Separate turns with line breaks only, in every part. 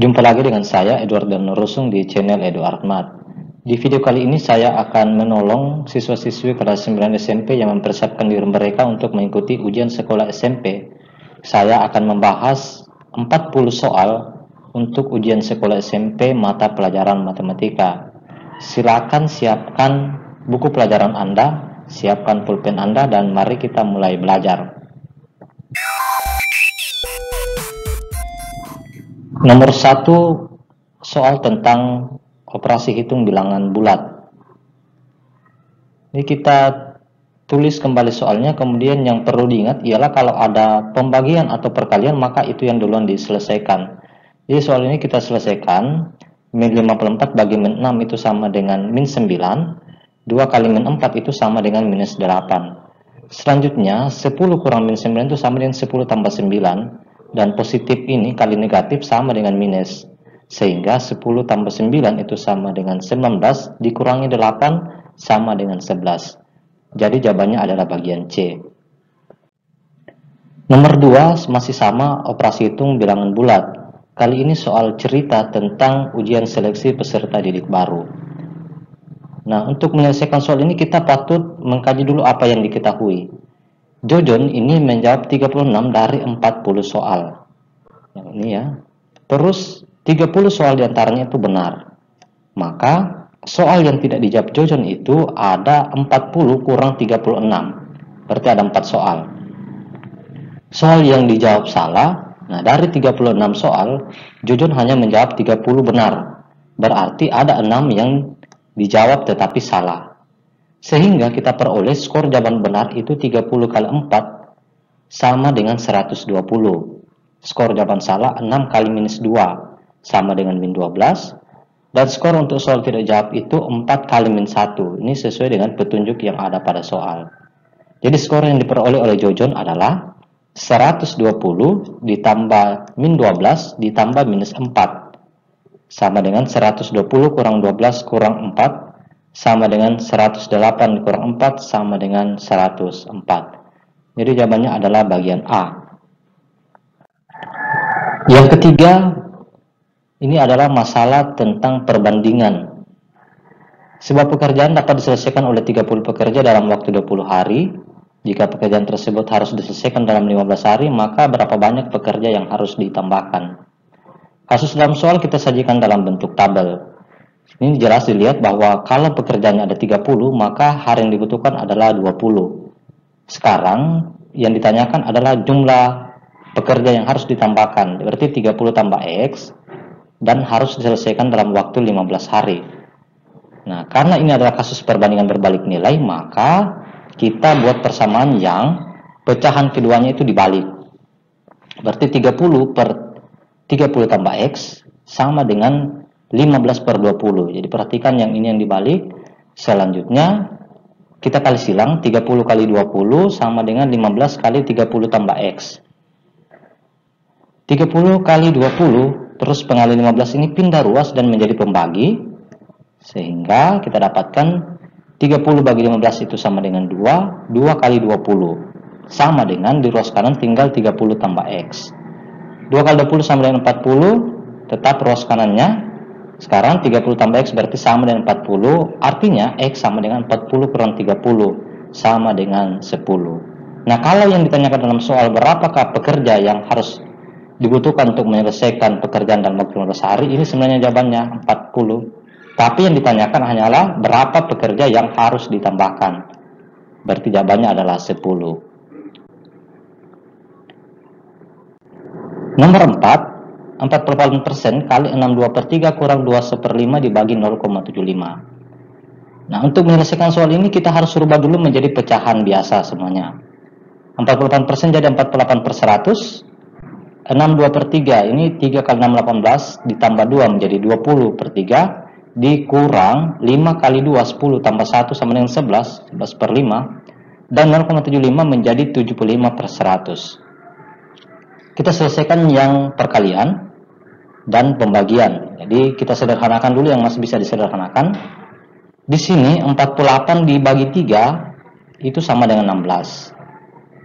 Jumpa lagi dengan saya, Edward dan Nurusung di channel Edu Ahmad. Di video kali ini saya akan menolong siswa-siswi kelas 9 SMP yang mempersiapkan diri mereka untuk mengikuti ujian sekolah SMP. Saya akan membahas 40 soal untuk ujian sekolah SMP mata pelajaran matematika. Silakan siapkan buku pelajaran Anda, siapkan pulpen Anda, dan mari kita mulai belajar. Nomor 1, soal tentang operasi hitung bilangan bulat. Ini kita tulis kembali soalnya, kemudian yang perlu diingat ialah kalau ada pembagian atau perkalian maka itu yang duluan diselesaikan. Jadi soal ini kita selesaikan. Min 54 bagi min 6 itu sama dengan min 9, 2 kali min 4 itu sama dengan minus 8. Selanjutnya 10 kurang min 9 itu sama dengan 10 tambah 9. Dan positif ini kali negatif sama dengan minus, sehingga 10 tambah 9 itu sama dengan 19, dikurangi 8 sama dengan 11. Jadi jawabannya adalah bagian C. Nomor 2 masih sama, operasi hitung bilangan bulat. Kali ini soal cerita tentang ujian seleksi peserta didik baru. Nah, untuk menyelesaikan soal ini kita patut mengkaji dulu apa yang diketahui. Jojon ini menjawab 36 dari 40 soal. Yang ini ya. Terus 30 soal diantaranya itu benar. Maka soal yang tidak dijawab Jojon itu ada 40 kurang 36. Berarti ada 4 soal. Soal yang dijawab salah. Nah, dari 36 soal, Jojon hanya menjawab 30 benar. Berarti ada 6 yang dijawab tetapi salah. Sehingga kita peroleh skor jawaban benar itu 30 kali 4 sama dengan 120. Skor jawaban salah 6 kali minus 2 sama dengan min 12. Dan skor untuk soal tidak jawab itu 4 kali min 1. Ini sesuai dengan petunjuk yang ada pada soal. Jadi skor yang diperoleh oleh Jojon adalah 120 ditambah min 12 ditambah minus 4. Sama dengan 120 kurang 12 kurang 4. Sama dengan 108 kurang 4 sama dengan 104. Jadi jawabannya adalah bagian A. Yang ketiga, ini adalah masalah tentang perbandingan. Sebuah pekerjaan dapat diselesaikan oleh 30 pekerja dalam waktu 20 hari. Jika pekerjaan tersebut harus diselesaikan dalam 15 hari, maka berapa banyak pekerja yang harus ditambahkan? Kasus dalam soal kita sajikan dalam bentuk tabel. Ini jelas dilihat bahwa kalau pekerjaannya ada 30, maka hari yang dibutuhkan adalah 20. Sekarang yang ditanyakan adalah jumlah pekerja yang harus ditambahkan. Berarti 30 tambah X dan harus diselesaikan dalam waktu 15 hari. Nah, karena ini adalah kasus perbandingan berbalik nilai, maka kita buat persamaan yang pecahan keduanya itu dibalik. Berarti 30 per 30 tambah X sama dengan 15 per 20. Jadi perhatikan yang ini yang dibalik. Selanjutnya kita kali silang, 30 kali 20 sama dengan 15 kali 30 tambah X. 30 kali 20 terus pengali 15 ini pindah ruas dan menjadi pembagi, sehingga kita dapatkan 30 bagi 15 itu sama dengan 2. 2 kali 20 sama dengan di ruas kanan tinggal 30 tambah X. 2 kali 20 sama dengan 40, tetap ruas kanannya. Sekarang 30 tambah X berarti sama dengan 40, artinya X sama dengan 40 kurang 30, sama dengan 10. Nah, kalau yang ditanyakan dalam soal berapakah pekerja yang harus dibutuhkan untuk menyelesaikan pekerjaan dalam waktu 15 hari, ini sebenarnya jawabannya 40. Tapi yang ditanyakan hanyalah berapa pekerja yang harus ditambahkan. Berarti jawabannya adalah 10. Nomor 4. 48% kali 62 per 3 kurang 2/5 dibagi 0,75. Nah, untuk menyelesaikan soal ini kita harus rubah dulu menjadi pecahan biasa semuanya. 48% jadi 48 per 100. 62 per 3 ini 3 kali 6 18 ditambah 2 menjadi 20 per 3 dikurang 5 kali 2 10 tambah 1 sama dengan 11 per 5 dan 0,75 menjadi 75 per 100. Kita selesaikan yang perkalian dan pembagian. Jadi kita sederhanakan dulu yang masih bisa disederhanakan. Di sini 48 dibagi 3 itu sama dengan 16.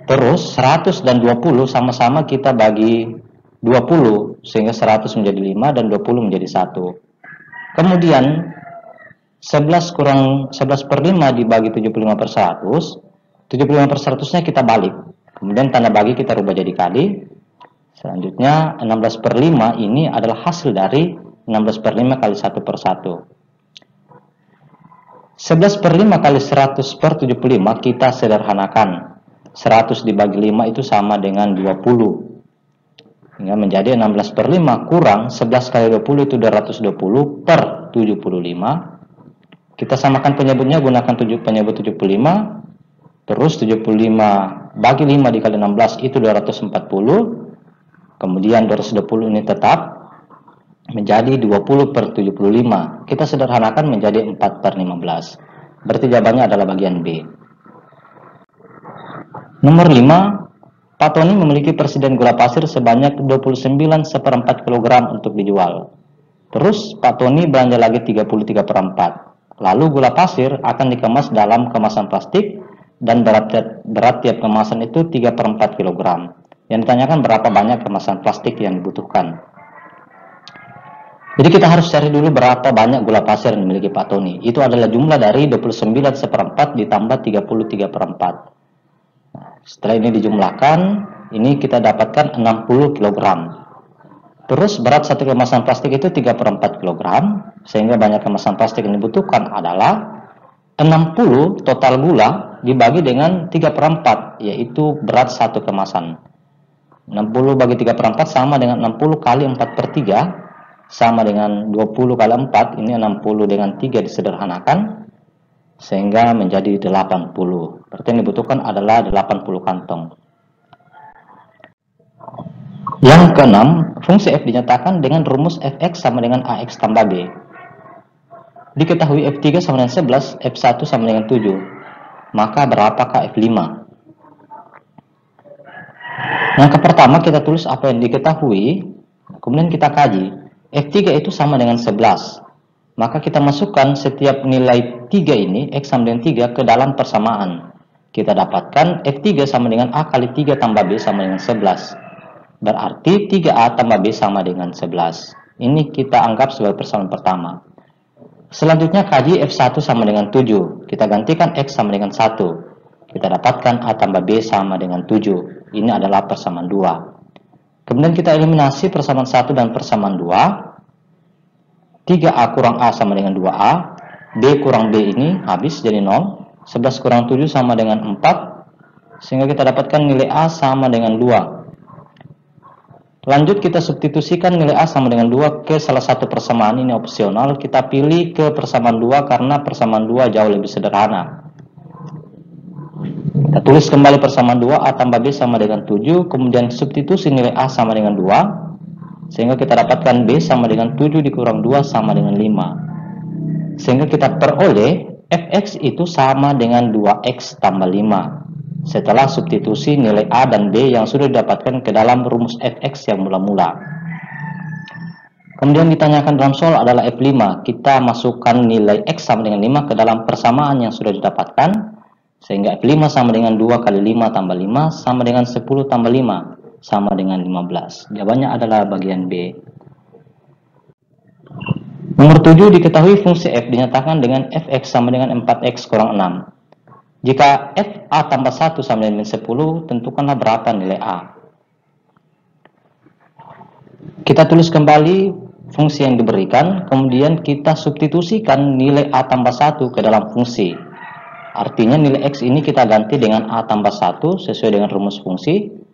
Terus 100 dan 20 sama-sama kita bagi 20 sehingga 100 menjadi 5 dan 20 menjadi 1. Kemudian 11 per 5 dibagi 75 per 100, 75 per 100-nya kita balik. Kemudian tanda bagi kita rubah jadi kali. Selanjutnya 16 per 5 ini adalah hasil dari 16 per 5 kali 1 per 1. 11 per 5 kali 100 per 75 kita sederhanakan. 100 dibagi 5 itu sama dengan 20. Hingga menjadi 16 per 5 kurang 11 kali 20 itu 220 per 75. Kita samakan penyebutnya, gunakan penyebut 75. Terus 75 bagi 5 dikali 16 itu 240. Kemudian 220 ini tetap menjadi 20 per 75. Kita sederhanakan menjadi 4 per 15. Berarti jawabannya adalah bagian B. Nomor 5. Pak Tony memiliki persediaan gula pasir sebanyak 29/4 kg untuk dijual. Terus Pak Tony belanja lagi 33/4. Lalu gula pasir akan dikemas dalam kemasan plastik dan berat tiap kemasan itu 3/4 kg. Yang ditanyakan berapa banyak kemasan plastik yang dibutuhkan. Jadi kita harus cari dulu berapa banyak gula pasir yang dimiliki Pak Tony. Itu adalah jumlah dari 29/4 ditambah 33/4. Setelah ini dijumlahkan, ini kita dapatkan 60 kg. Terus berat satu kemasan plastik itu 3/4 kg, sehingga banyak kemasan plastik yang dibutuhkan adalah 60 total gula dibagi dengan 3/4, yaitu berat satu kemasan. 60 bagi 3/4 sama dengan 60 kali 4/3, sama dengan 20 kali 4, ini 60 dengan 3 disederhanakan, sehingga menjadi 80. Berarti yang dibutuhkan adalah 80 kantong. Yang keenam, fungsi f dinyatakan dengan rumus fx sama dengan ax tambah b. Diketahui f3 sama dengan 11, f1 sama dengan 7. Maka berapakah f5? Yang pertama kita tulis apa yang diketahui, kemudian kita kaji. f3 itu sama dengan 11. Maka kita masukkan setiap nilai 3 ini, x sama dengan 3, ke dalam persamaan. Kita dapatkan f3 sama dengan a kali 3 tambah b sama dengan 11. Berarti 3a tambah b sama dengan 11. Ini kita anggap sebagai persamaan pertama. Selanjutnya kaji f1 sama dengan 7. Kita gantikan x sama dengan 1. Kita dapatkan a tambah b sama dengan 7. Ini adalah persamaan 2. Kemudian kita eliminasi persamaan 1 dan persamaan 2. 3a kurang a sama dengan 2a, b kurang b ini habis jadi 0, 11 kurang 7 sama dengan 4, sehingga kita dapatkan nilai a sama dengan 2. Lanjut kita substitusikan nilai a sama dengan 2 ke salah satu persamaan, ini opsional, kita pilih ke persamaan 2 karena persamaan 2 jauh lebih sederhana. Kita tulis kembali persamaan 2, a tambah b sama dengan 7, kemudian substitusi nilai a sama dengan 2, sehingga kita dapatkan b sama dengan 7 dikurang 2 sama dengan 5. Sehingga kita peroleh fx itu sama dengan 2x tambah 5. Setelah substitusi nilai a dan b yang sudah didapatkan ke dalam rumus fx yang mula-mula. Kemudian ditanyakan dalam soal adalah f5. Kita masukkan nilai x sama dengan 5 ke dalam persamaan yang sudah didapatkan. Sehingga f5 sama dengan 2 kali 5 tambah 5 sama dengan 10 tambah 5. Sama dengan 15. Jawabannya adalah bagian B. Nomor 7 diketahui fungsi f dinyatakan dengan fx sama dengan 4x kurang 6. Jika f a tambah 1 sama dengan 10, tentukanlah berapa nilai a. Kita tulis kembali fungsi yang diberikan, kemudian kita substitusikan nilai a tambah 1 ke dalam fungsi. Artinya nilai x ini kita ganti dengan a tambah 1 sesuai dengan rumus fungsi.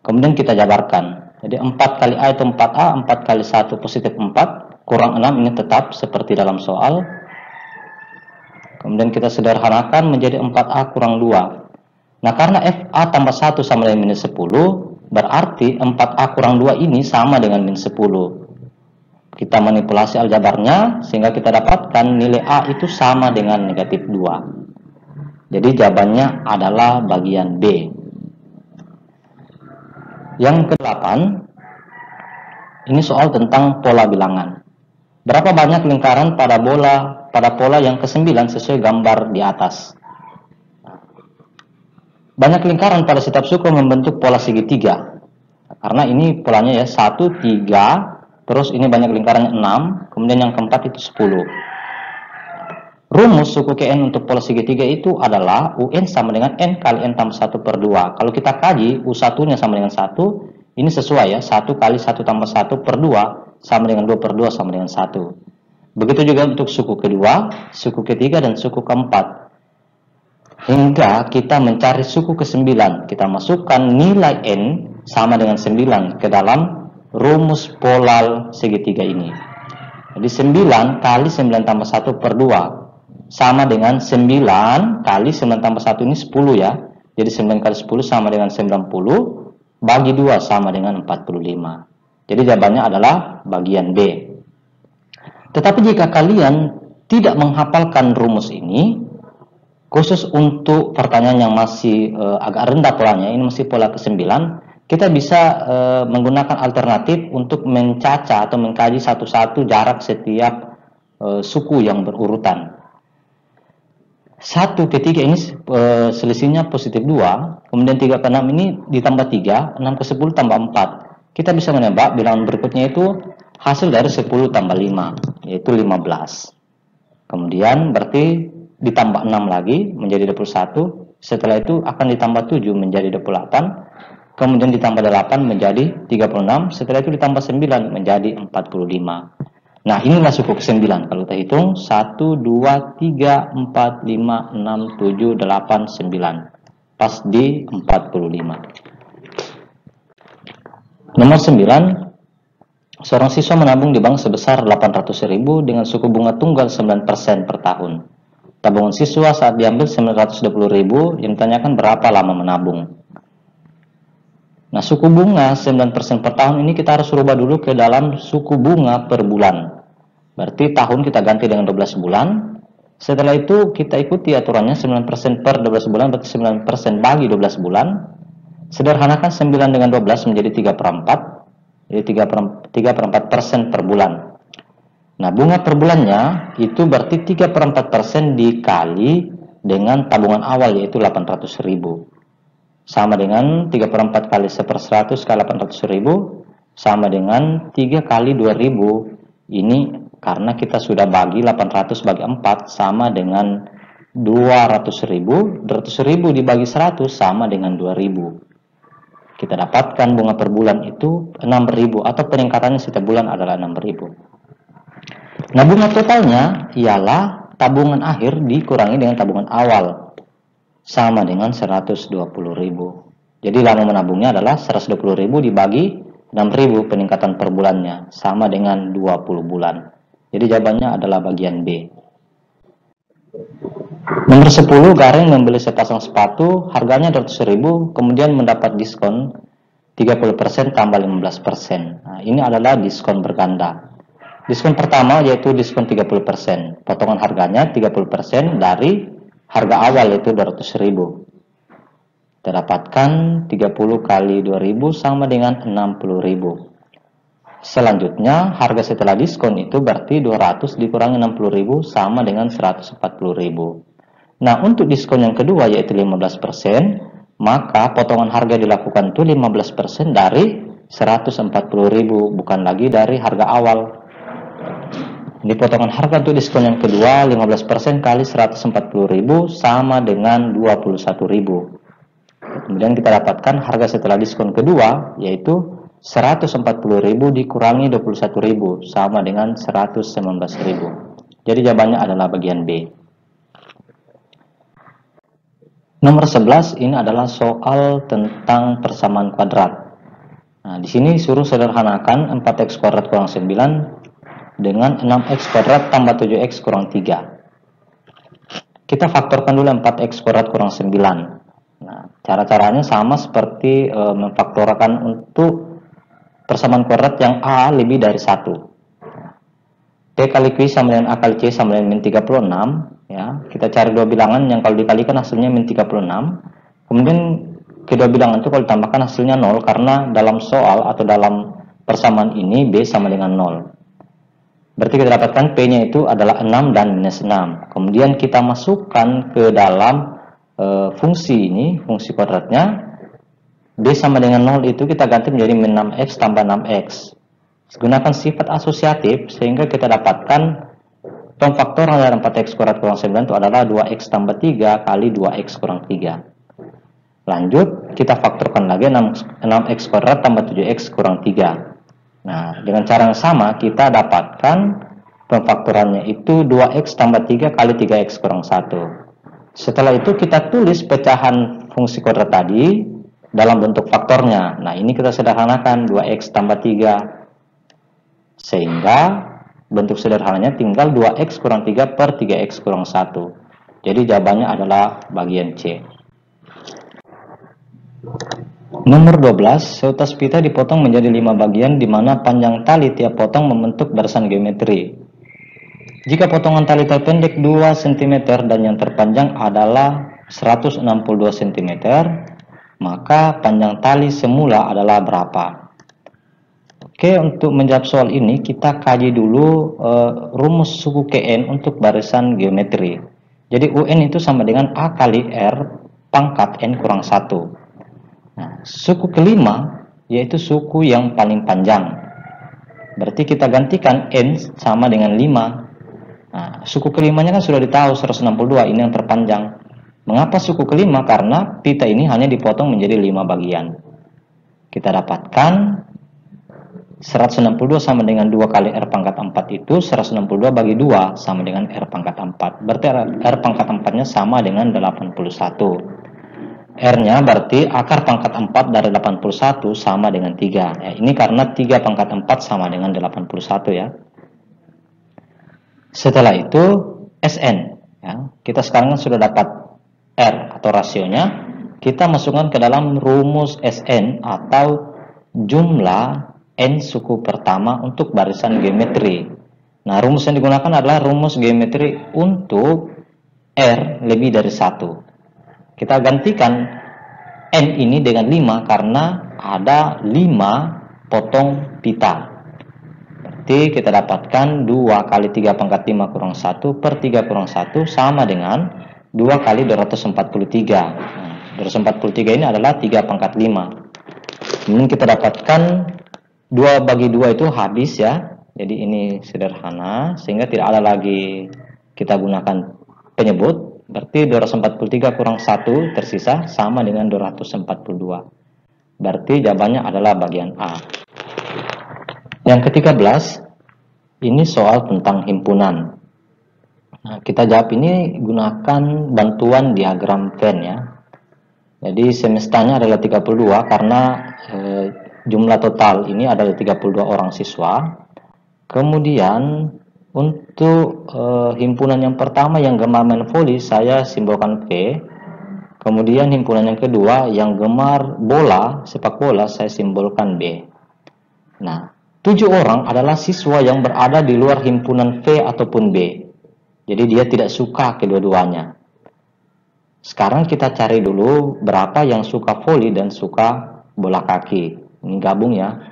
Kemudian kita jabarkan. Jadi 4 kali A itu 4A, 4 kali 1 positif 4, kurang 6 ini tetap seperti dalam soal. Kemudian kita sederhanakan menjadi 4A kurang 2. Nah karena FA tambah 1 sama dengan minus 10, berarti 4A kurang 2 ini sama dengan minus 10. Kita manipulasi aljabarnya sehingga kita dapatkan nilai A itu sama dengan negatif 2. Jadi jawabannya adalah bagian B. Yang ke-8, ini soal tentang pola bilangan. Berapa banyak lingkaran pada pola yang ke-9 sesuai gambar di atas? Banyak lingkaran pada setiap suku membentuk pola segitiga. Karena ini polanya ya 1, 3, terus ini banyak lingkarannya 6, kemudian yang keempat itu 10. Rumus suku Kn untuk pola segitiga itu adalah UN sama dengan N kali N tambah 1 per 2. Kalau kita kaji U1 nya sama dengan 1, ini sesuai ya, 1 kali 1 tambah 1 per 2 sama dengan 2 per 2 sama dengan 1. Begitu juga untuk suku kedua, suku ketiga, dan suku keempat. Hingga kita mencari suku ke-9, kita masukkan nilai N sama dengan 9 ke dalam rumus pola segitiga ini. Jadi 9 kali 9 tambah 1 per 2 sama dengan 9 kali 9 tambah 1 ini 10 ya. Jadi 9 kali 10 sama dengan 90, bagi 2 sama dengan 45. Jadi jawabannya adalah bagian B. Tetapi jika kalian tidak menghafalkan rumus ini, khusus untuk pertanyaan yang masih agak rendah polanya, ini masih pola ke-9, kita bisa menggunakan alternatif untuk mencaca atau mengkaji satu-satu jarak setiap suku yang berurutan. 1 ke 3 ini selisihnya positif 2, kemudian 3 ke 6 ini ditambah 3, 6 ke 10 tambah 4. Kita bisa menebak bilangan berikutnya itu hasil dari 10 tambah 5, yaitu 15. Kemudian berarti ditambah 6 lagi menjadi 21, setelah itu akan ditambah 7 menjadi 28, kemudian ditambah 8 menjadi 36, setelah itu ditambah 9 menjadi 45. Nah, inilah suku ke-9. Kalau kita hitung 1, 2, 3, 4, 5, 6, 7, 8, 9. Pas di 45. Nomor 9, seorang siswa menabung di bank sebesar 800.000 dengan suku bunga tunggal 9% per tahun. Tabungan siswa saat diambil 920.000, yang ditanyakan berapa lama menabung. Nah, suku bunga 9% per tahun ini kita harus rubah dulu ke dalam suku bunga per bulan. Berarti tahun kita ganti dengan 12 bulan. Setelah itu kita ikuti aturannya 9% per 12 bulan, berarti 9% bagi 12 bulan. Sederhanakan 9 dengan 12 menjadi 3 per 4. Jadi 3 per 4% per bulan. Nah, bunga per bulannya itu berarti 3 per 4% dikali dengan tabungan awal yaitu 800.000. Sama dengan 3 per 4 kali 1 per 100 kali 800.000 sama dengan 3 kali 2.000. Ini karena kita sudah bagi 800 bagi 4 sama dengan 200.000. 200.000 dibagi 100 sama dengan 2.000. Kita dapatkan bunga per bulan itu 6.000 atau peningkatannya setiap bulan adalah 6.000. Nah, bunga totalnya ialah tabungan akhir dikurangi dengan tabungan awal sama dengan 120.000. Jadi lama menabungnya adalah 120.000 dibagi 6.000 peningkatan per bulannya sama dengan 20 bulan. Jadi jawabannya adalah bagian B. Nomor 10, Gareng membeli sepasang sepatu harganya 200.000 kemudian mendapat diskon 30% tambah 15%. Nah, ini adalah diskon berganda. Diskon pertama yaitu diskon 30%. Potongan harganya 30% dari harga awal yaitu 200.000. Kita dapatkan 30 kali 2.000 sama dengan 60.000. Selanjutnya harga setelah diskon itu berarti 200 dikurangi 60.000 sama dengan 140.000. Nah, untuk diskon yang kedua yaitu 15%, maka potongan harga dilakukan itu 15% dari 140.000, bukan lagi dari harga awal. Ini potongan harga untuk diskon yang kedua 15% kali 140.000 sama dengan 21.000. Kemudian kita dapatkan harga setelah diskon kedua yaitu 140.000 dikurangi 21.000 sama dengan 119.000. Jadi jawabannya adalah bagian B. Nomor 11 ini adalah soal tentang persamaan kuadrat. Nah, di sini suruh sederhanakan 4x kuadrat kurang 9 dengan 6x kuadrat tambah 7x kurang 3. Kita faktorkan dulu 4x kuadrat kurang 9. Nah, cara-caranya sama seperti memfaktorkan untuk persamaan kuadrat yang A lebih dari 1. P kali Q sama dengan A kali C sama dengan min 36. Ya, kita cari dua bilangan yang kalau dikalikan hasilnya min 36. Kemudian kedua bilangan itu kalau ditambahkan hasilnya 0 karena dalam soal atau dalam persamaan ini B sama dengan 0. Berarti kita dapatkan P-nya itu adalah 6 dan minus 6. Kemudian kita masukkan ke dalam fungsi ini, fungsi kuadratnya. B sama dengan 0 itu kita ganti menjadi min 6x tambah 6x. Gunakan sifat asosiatif sehingga kita dapatkan pemfaktoran dari 4x kuadrat kurang 9 itu adalah 2x tambah 3 kali 2x kurang 3. Lanjut, kita faktorkan lagi 6x kuadrat tambah 7x kurang 3. Nah, dengan cara yang sama kita dapatkan pemfaktorannya itu 2x tambah 3 kali 3x kurang 1. Setelah itu kita tulis pecahan fungsi kuadrat tadi dalam bentuk faktornya. Nah, ini kita sederhanakan 2x tambah 3. Sehingga bentuk sederhananya tinggal 2x kurang 3 per 3x kurang 1. Jadi jawabannya adalah bagian C. Nomor 12, seutas pita dipotong menjadi 5 bagian di mana panjang tali tiap potong membentuk barisan geometri. Jika potongan tali terpendek 2 cm dan yang terpanjang adalah 162 cm, maka panjang tali semula adalah berapa? Oke, untuk menjawab soal ini kita kaji dulu rumus suku Kn untuk barisan geometri. Jadi UN itu sama dengan A kali R pangkat N kurang 1. Nah, suku kelima yaitu suku yang paling panjang. Berarti kita gantikan N sama dengan 5. Nah, suku kelimanya kan sudah ditahu 162, ini yang terpanjang. Mengapa suku kelima? Karena pita ini hanya dipotong menjadi 5 bagian. Kita dapatkan 162 sama dengan 2 kali R pangkat 4 itu 162 bagi 2 sama dengan R pangkat 4. Berarti R pangkat 4-nya sama dengan 81. R-nya berarti akar pangkat 4 dari 81 sama dengan 3. Ya, ini karena 3 pangkat 4 sama dengan 81 ya. Setelah itu Sn. Ya, kita sekarang sudah dapat R atau rasionya. Kita masukkan ke dalam rumus Sn atau jumlah N suku pertama untuk barisan geometri. Nah, rumus yang digunakan adalah rumus geometri untuk R lebih dari 1. Kita gantikan N ini dengan 5 karena ada 5 potong pita. Berarti kita dapatkan 2 kali 3 pangkat 5 kurang 1 per 3 kurang 1 sama dengan 2 kali 243. Nah, 243 ini adalah 3 pangkat 5. Kemudian kita dapatkan 2 bagi 2 itu habis ya. Jadi ini sederhana sehingga tidak ada lagi kita gunakan penyebut. Berarti 243 kurang 1 tersisa sama dengan 242. Berarti jawabannya adalah bagian A. Yang ke-13, ini soal tentang himpunan. Nah, kita jawab ini gunakan bantuan diagram Venn ya. Jadi semestanya adalah 32 karena jumlah total ini adalah 32 orang siswa. Kemudian untuk himpunan yang pertama yang gemar main voli saya simbolkan V. Kemudian himpunan yang kedua yang gemar bola, sepak bola saya simbolkan B. Nah, 7 orang adalah siswa yang berada di luar himpunan V ataupun B. Jadi dia tidak suka kedua-duanya. Sekarang kita cari dulu berapa yang suka voli dan suka bola kaki. Ini gabung ya.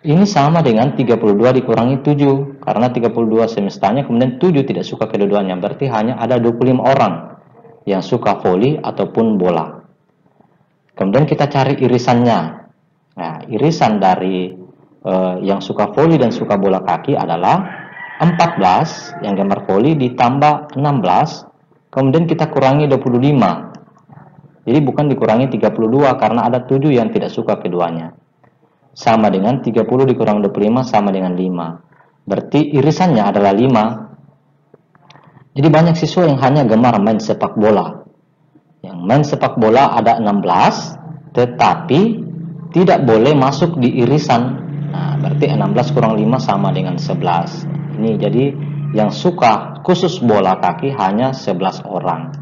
Ini sama dengan 32 dikurangi 7. Karena 32 semestanya, kemudian 7 tidak suka kedua-duanya. Berarti hanya ada 25 orang yang suka voli ataupun bola. Kemudian kita cari irisannya. Nah, irisan dari yang suka voli dan suka bola kaki adalah 14 yang gemar voli ditambah 16. Kemudian kita kurangi 25. Jadi bukan dikurangi 32 karena ada 7 yang tidak suka keduanya. Sama dengan 30 dikurang 25 sama dengan 5. Berarti irisannya adalah 5. Jadi banyak siswa yang hanya gemar main sepak bola. Yang main sepak bola ada 16, tetapi tidak boleh masuk di irisan. Nah, berarti 16 kurang 5 sama dengan 11. Ini jadi yang suka khusus bola kaki hanya 11 orang.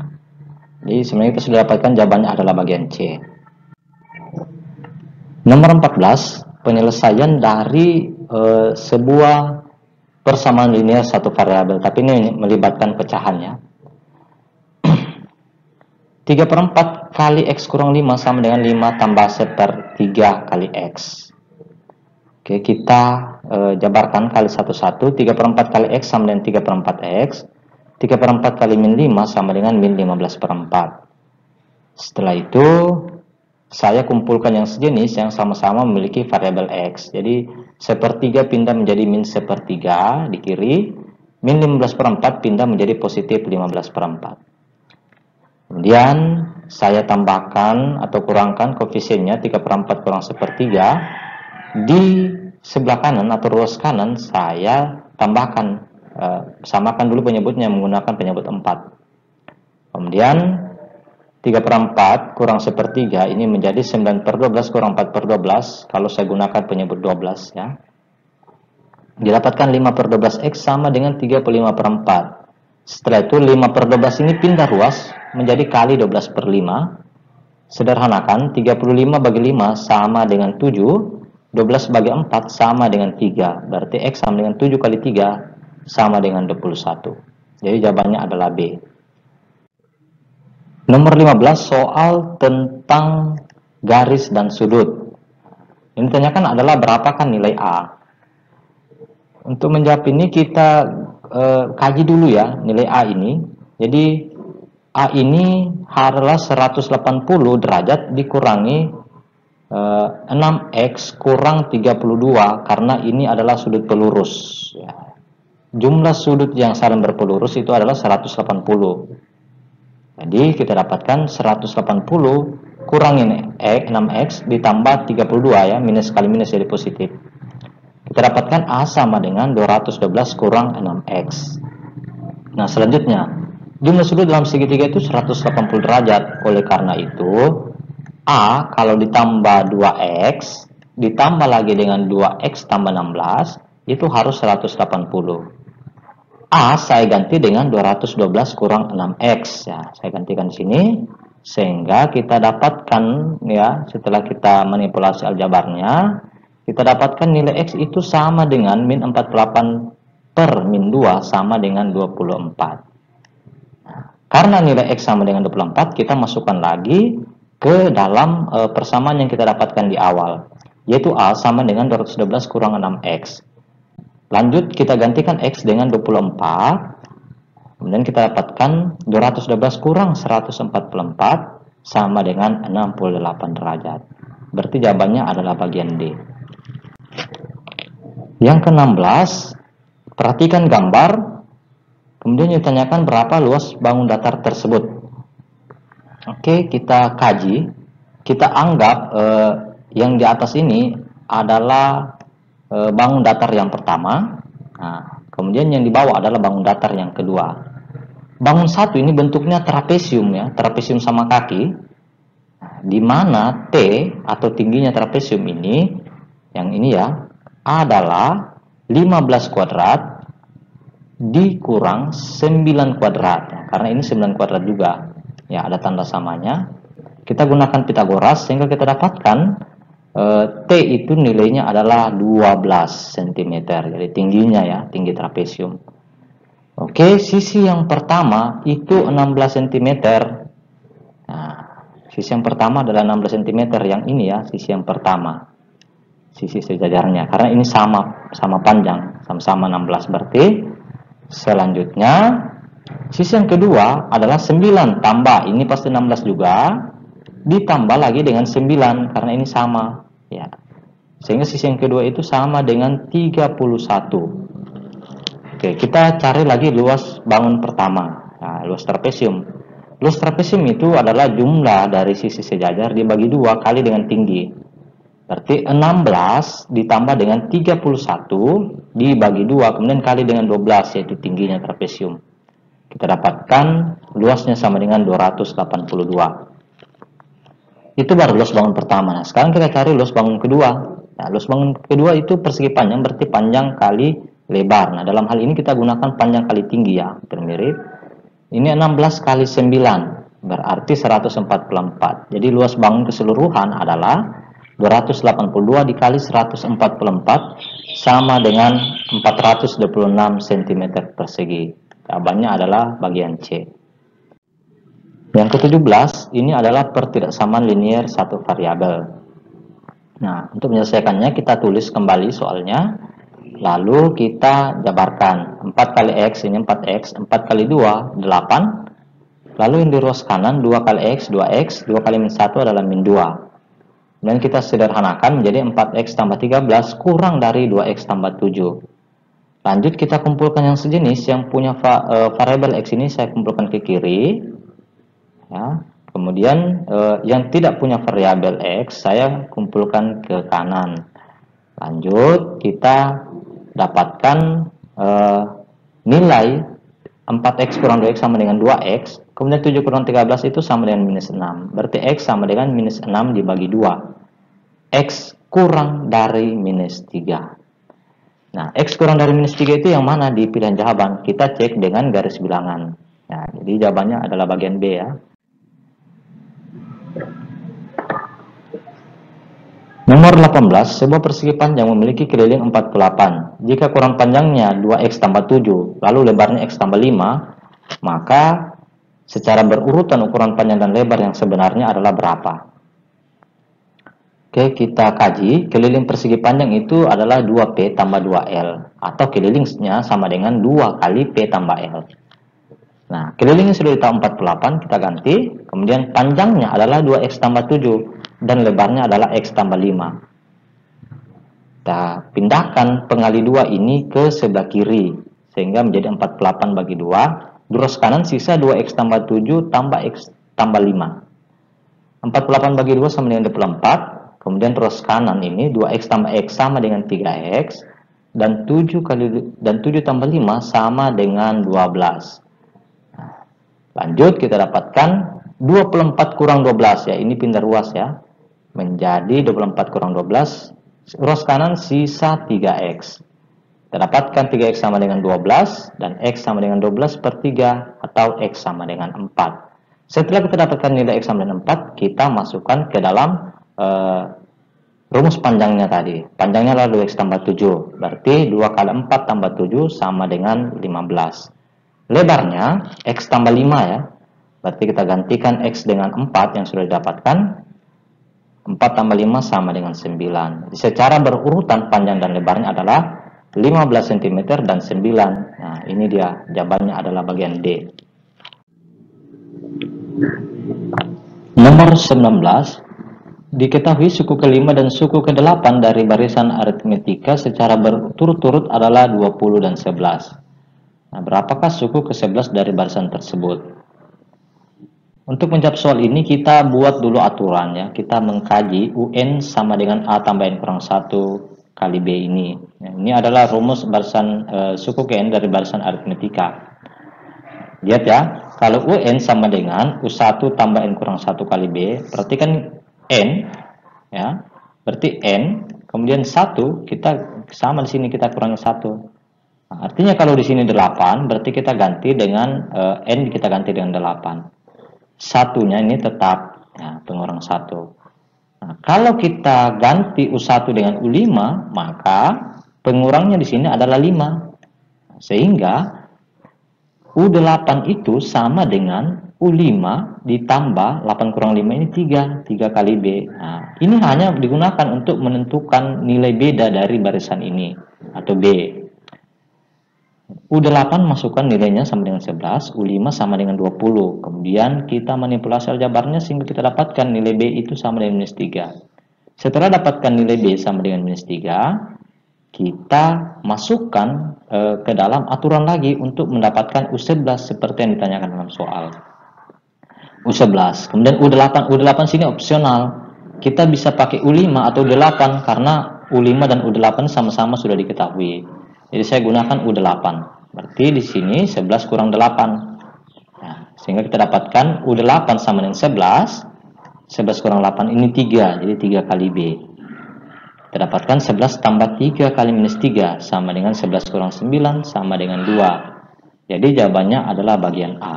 Jadi sebenarnya kita sudah dapatkan jawabannya adalah bagian C. Nomor 14, penyelesaian dari sebuah persamaan linear satu variabel, tapi ini melibatkan pecahannya. 3/4 kali X kurang 5 sama dengan 5 tambah 1/3 kali X. Oke, kita jabarkan kali satu-satu. 3/4 kali X sama dengan 3/4 X. 3/4 kali min 5 sama dengan min 15/4. Setelah itu saya kumpulkan yang sejenis yang sama-sama memiliki variabel X. Jadi sepertiga pindah menjadi min sepertiga di kiri, min 15/4 pindah menjadi positif 15/4. Kemudian saya tambahkan atau kurangkan koefisiennya 3/4 kurang sepertiga. Di sebelah kanan atau ruas kanan saya tambahkan, samakan dulu penyebutnya menggunakan penyebut 4. Kemudian 3/4 kurang sepertiga ini menjadi 9/12 kurang 4/12 kalau saya gunakan penyebut 12 ya. Didapatkan 5/12X sama dengan 35/4. Setelah itu 5/12 ini pindah ruas menjadi kali 12/5. Sederhanakan, 35 bagi 5 sama dengan 7, 12 bagi 4 sama dengan 3. Berarti X sama dengan 7 kali 3 sama dengan 21. Jadi jawabannya adalah B. Nomor 15, soal tentang garis dan sudut. Yang ditanyakan adalah berapakah nilai A. Untuk menjawab ini kita kaji dulu ya nilai A ini. Jadi A ini adalah 180 derajat dikurangi 6X kurang 32 karena ini adalah sudut pelurus ya. Jumlah sudut yang saling berpelurus itu adalah 180. Jadi kita dapatkan 180 kurangin 6X ditambah 32 ya, minus kali minus jadi positif. Kita dapatkan A sama dengan 212 kurang 6X. Nah selanjutnya, jumlah sudut dalam segitiga itu 180 derajat. Oleh karena itu, A kalau ditambah 2X, ditambah lagi dengan 2X tambah 16, itu harus 180. A saya ganti dengan 212 kurang 6X ya. Saya gantikan di sini sehingga kita dapatkan ya, setelah kita manipulasi aljabarnya, kita dapatkan nilai X itu sama dengan min 48 per min 2 sama dengan 24. Karena nilai X sama dengan 24, kita masukkan lagi ke dalam persamaan yang kita dapatkan di awal, yaitu A sama dengan 212 kurang 6X. Lanjut kita gantikan X dengan 24. Kemudian kita dapatkan 212 kurang 144 sama dengan 68 derajat. Berarti jawabannya adalah bagian D. Yang ke-16, perhatikan gambar. Kemudian ditanyakan berapa luas bangun datar tersebut. Oke, kita kaji. Kita anggap yang di atas ini adalah bangun datar yang pertama. Nah, kemudian yang di bawah adalah bangun datar yang kedua. Bangun satu ini bentuknya trapesium ya, trapesium sama kaki. Di mana T atau tingginya trapesium ini, yang ini ya, adalah 15 kuadrat dikurang 9 kuadrat. Karena ini 9 kuadrat juga. Ya, ada tanda samanya. Kita gunakan Pitagoras sehingga kita dapatkan T itu nilainya adalah 12 cm. Jadi tingginya ya, tinggi trapesium. Oke, sisi yang pertama itu 16 cm. Nah, sisi yang pertama adalah 16 cm. Yang ini ya, sisi yang pertama. Sisi sejajarnya. Karena ini sama panjang, sama-sama 16 berarti. Selanjutnya, sisi yang kedua adalah 9 tambah, ini pasti 16 juga. Ditambah lagi dengan 9 karena ini sama ya. Sehingga sisi yang kedua itu sama dengan 31. Oke, kita cari lagi luas bangun pertama. Nah, luas trapesium. Luas trapesium itu adalah jumlah dari sisi sejajar dibagi 2 kali dengan tinggi. Berarti 16 ditambah dengan 31 dibagi 2 kemudian kali dengan 12 yaitu tingginya trapesium. Kita dapatkan luasnya sama dengan 282. Itu baru luas bangun pertama. Nah, sekarang kita cari luas bangun kedua. Nah, luas bangun kedua itu persegi panjang berarti panjang kali lebar. Nah, dalam hal ini kita gunakan panjang kali tinggi ya, mirip. Ini 16 kali 9 berarti 144. Jadi luas bangun keseluruhan adalah 282 dikali 144 sama dengan 426 cm persegi. Jawabannya adalah bagian C. Yang ke-17 ini adalah pertidaksamaan linier satu variabel. Nah, untuk menyelesaikannya kita tulis kembali soalnya. Lalu kita jabarkan. 4 kali X ini 4X, 4 kali 2 8. Lalu yang di ruas kanan 2 kali X, 2X, 2 kali min 1 adalah min 2. Kemudian kita sederhanakan menjadi 4x tambah 13 kurang dari 2x tambah 7. Lanjut kita kumpulkan yang sejenis, yang punya variabel x ini saya kumpulkan ke kiri. Ya. Kemudian yang tidak punya variabel x saya kumpulkan ke kanan. Lanjut kita dapatkan nilai 4x kurang 2x sama dengan 2x. Kemudian 7 kurang 13 itu sama dengan minus 6. Berarti x sama dengan minus 6 dibagi 2. X kurang dari minus 3. Nah, x kurang dari minus 3 itu yang mana di pilihan jawaban? Kita cek dengan garis bilangan. Nah, jadi jawabannya adalah bagian B ya. Nomor 18, sebuah persegi panjang memiliki keliling 48. Jika kurang panjangnya 2x tambah 7, lalu lebarnya x tambah 5, maka secara berurutan ukuran panjang dan lebar yang sebenarnya adalah berapa? Oke, kita kaji. Keliling persegi panjang itu adalah 2P tambah 2L. Atau kelilingnya sama dengan 2 kali P tambah L. Nah, kelilingnya sudah tahu 48, kita ganti. Kemudian panjangnya adalah 2x tambah 7. Dan lebarnya adalah x tambah 5. Kita pindahkan pengali 2 ini ke sebelah kiri. Sehingga menjadi 48 bagi 2. Ruas kanan sisa 2x tambah 7 tambah x tambah 5. 48 bagi 2 sama dengan 24. Kemudian ruas kanan ini 2x tambah x sama dengan 3x. Dan 7 tambah 5 sama dengan 12. Nah, lanjut kita dapatkan 24 kurang 12 ya. Ini pindah ruas ya. Menjadi 24 kurang 12. Ruas kanan sisa 3x. Kita dapatkan 3x sama dengan 12 dan x sama dengan 12 per 3 atau x sama dengan 4. Setelah kita dapatkan nilai x sama dengan 4, kita masukkan ke dalam rumus panjangnya tadi. Panjangnya adalah 2x tambah 7. Berarti 2 kali 4 tambah 7 sama dengan 15. Lebarnya x tambah 5 ya. Berarti kita gantikan x dengan 4 yang sudah didapatkan. 4 tambah 5 sama dengan 9. Jadi secara berurutan panjang dan lebarnya adalah 15 cm dan 9. Nah, ini dia jawabannya adalah bagian D. Nomor 19. Diketahui suku ke-5 dan suku ke-8 dari barisan aritmetika secara berturut-turut adalah 20 dan 11. Nah, berapakah suku ke-11 dari barisan tersebut? Untuk menjawab soal ini kita buat dulu aturan ya. Kita mengkaji UN sama dengan A tambah N kurang 1 kali B ini. Ini adalah rumus barisan suku ke N dari barisan aritmetika. Lihat ya, kalau UN sama dengan U1 tambah N kurang 1 kali B, berarti kan N ya. Berarti N, kemudian 1 kita sama di sini kita kurangi 1. Nah, artinya kalau di sini 8, berarti kita ganti dengan N kita ganti dengan 8. Satunya ini tetap ya, pengurang 1. Nah, kalau kita ganti U1 dengan U5, maka pengurangnya di sini adalah 5. Sehingga U8 itu sama dengan U5 ditambah 8 kurang 5 ini 3 kali B. Nah, ini hanya digunakan untuk menentukan nilai beda dari barisan ini atau B. U8 masukkan nilainya sama dengan 11, U5 sama dengan 20. Kemudian kita manipulasi aljabarnya sehingga kita dapatkan nilai B itu sama dengan minus 3. Setelah dapatkan nilai B sama dengan minus 3, kita masukkan ke dalam aturan lagi untuk mendapatkan U11 seperti yang ditanyakan dalam soal. U11. Kemudian U8 sini opsional. Kita bisa pakai U5 atau U8 karena U5 dan U8 sama-sama sudah diketahui. Jadi saya gunakan U8. Berarti di sini 11 kurang 8. Nah, sehingga kita dapatkan U8 sama dengan 11. 11 kurang 8 ini 3. Jadi 3 kali B. Kita dapatkan 11 tambah 3 kali minus 3 sama dengan 11 kurang 9 sama dengan 2. Jadi jawabannya adalah bagian A.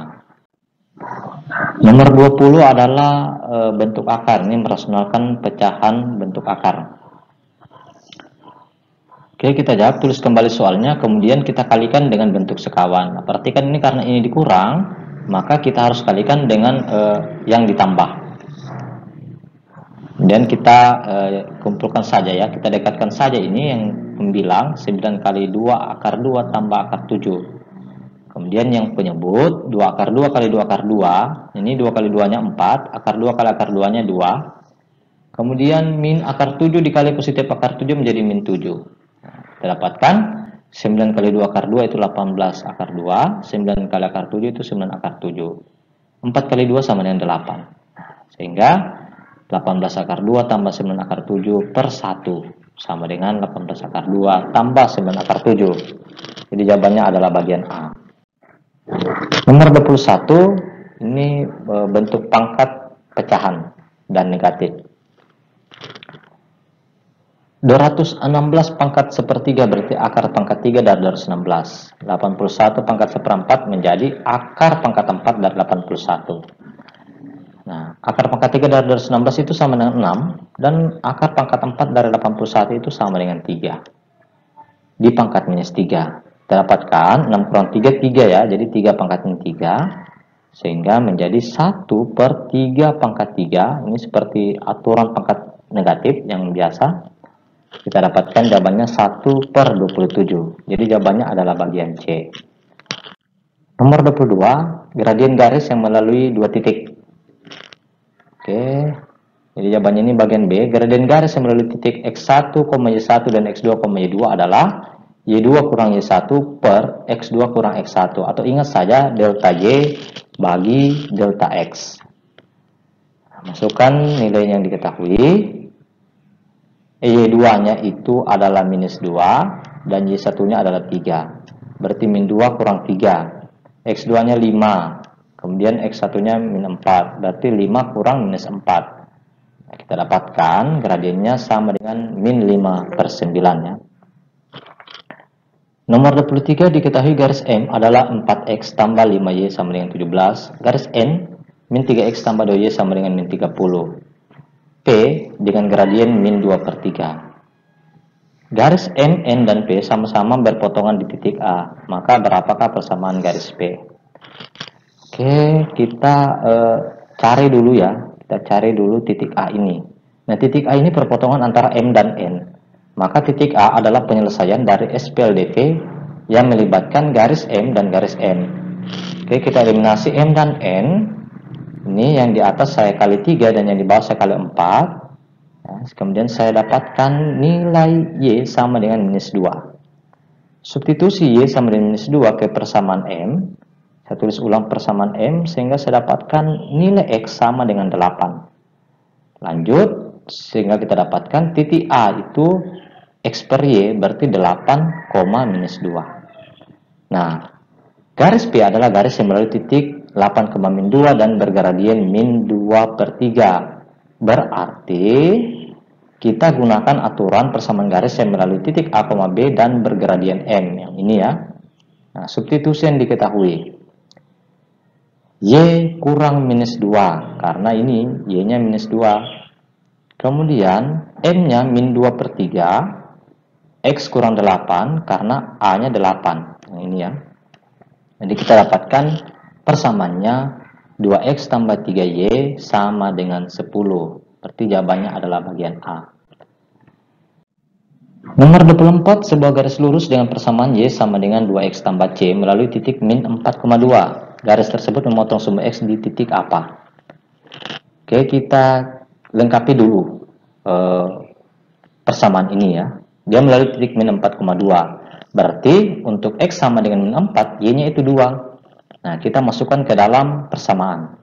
Nomor 20 adalah bentuk akar. Ini merasionalkan pecahan bentuk akar. Oke, kita jawab, tulis kembali soalnya, kemudian kita kalikan dengan bentuk sekawan. Nah, perhatikan ini karena ini dikurang, maka kita harus kalikan dengan yang ditambah. Dan kita kumpulkan saja ya, kita dekatkan saja ini yang membilang 9 kali 2 akar 2 tambah akar 7. Kemudian yang penyebut 2 akar 2 kali 2 akar 2, ini 2 kali 2 nya 4, akar 2 kali akar 2 nya 2. Kemudian min akar 7 dikali positif akar 7 menjadi min 7. Nah, kita dapatkan 9 kali 2 akar 2 itu 18 akar 2. 9 kali akar 7 itu 9 akar 7. 4 kali 2 sama dengan 8. Nah, sehingga 18 akar 2 tambah 9 akar 7 per 1 sama dengan 18 akar 2 tambah 9 akar 7. Jadi jawabannya adalah bagian A. Nomor 21, ini bentuk pangkat pecahan dan negatif. 216 pangkat sepertiga berarti akar pangkat 3 dari 216. 81 pangkat seperempat menjadi akar pangkat 4 dari 81. Nah, akar pangkat 3 dari 216 itu sama dengan 6, dan akar pangkat 4 dari 81 itu sama dengan 3. Di pangkat minus 3. Kita dapatkan 6 kurang 3, 3 ya, jadi 3 pangkat min 3. Sehingga menjadi 1 per 3 pangkat 3. Ini seperti aturan pangkat negatif yang biasa. Kita dapatkan jawabannya 1 per 27. Jadi jawabannya adalah bagian C. Nomor 22, gradien garis yang melalui 2 titik. Oke, jadi jawabannya ini bagian B. Gradien garis yang melalui titik X1, Y1 dan X2, Y2 adalah Y2 kurang Y1 per X2 kurang X1. Atau ingat saja delta Y bagi delta X. Masukkan nilai yang diketahui. Y2-nya itu adalah minus 2 dan Y1-nya adalah 3. Berarti min 2 kurang 3. X2-nya 5. Kemudian X1-nya min 4. Berarti 5 kurang minus 4. Nah, kita dapatkan gradiennya sama dengan min 5 per 9 ya. Nomor 23 diketahui garis M adalah 4X tambah 5Y sama dengan 17. Garis N min 3X tambah 2Y sama dengan min 30. P dengan gradien min 2 per 3. Garis M, N, dan P sama-sama berpotongan di titik A. Maka berapakah persamaan garis P? Oke, kita cari dulu ya. Kita cari dulu titik A ini. Nah, titik A ini perpotongan antara M dan N. Maka titik A adalah penyelesaian dari SPLDV yang melibatkan garis M dan garis N. Oke, kita eliminasi M dan N. Ini yang di atas saya kali 3 dan yang di bawah saya kali 4. Nah, kemudian saya dapatkan nilai Y sama dengan minus 2. Substitusi Y sama dengan minus 2 ke persamaan M. Saya tulis ulang persamaan M sehingga saya dapatkan nilai X sama dengan 8. Lanjut, sehingga kita dapatkan titik A itu X per Y berarti 8, minus 2. Nah, garis P adalah garis yang melalui titik 8, min 2 dan bergradien min 2 per 3. Berarti kita gunakan aturan persamaan garis yang melalui titik A, B dan bergradien M. Yang ini ya. Nah, substitusi yang diketahui. Y kurang minus 2. Karena ini Y-nya minus 2. Kemudian M-nya min 2 per 3. X kurang 8 karena A-nya 8. Nah, ini ya. Jadi kita dapatkan persamaannya 2X tambah 3Y sama dengan 10. Berarti jawabannya adalah bagian A. Nomor 24, sebuah garis lurus dengan persamaan Y sama dengan 2X tambah C melalui titik min 4,2. Garis tersebut memotong sumber X di titik apa? Oke, kita lengkapi dulu persamaan ini ya. Dia melalui titik min 4,2. Berarti untuk X sama dengan min 4, Y-nya itu 2. Nah, kita masukkan ke dalam persamaan.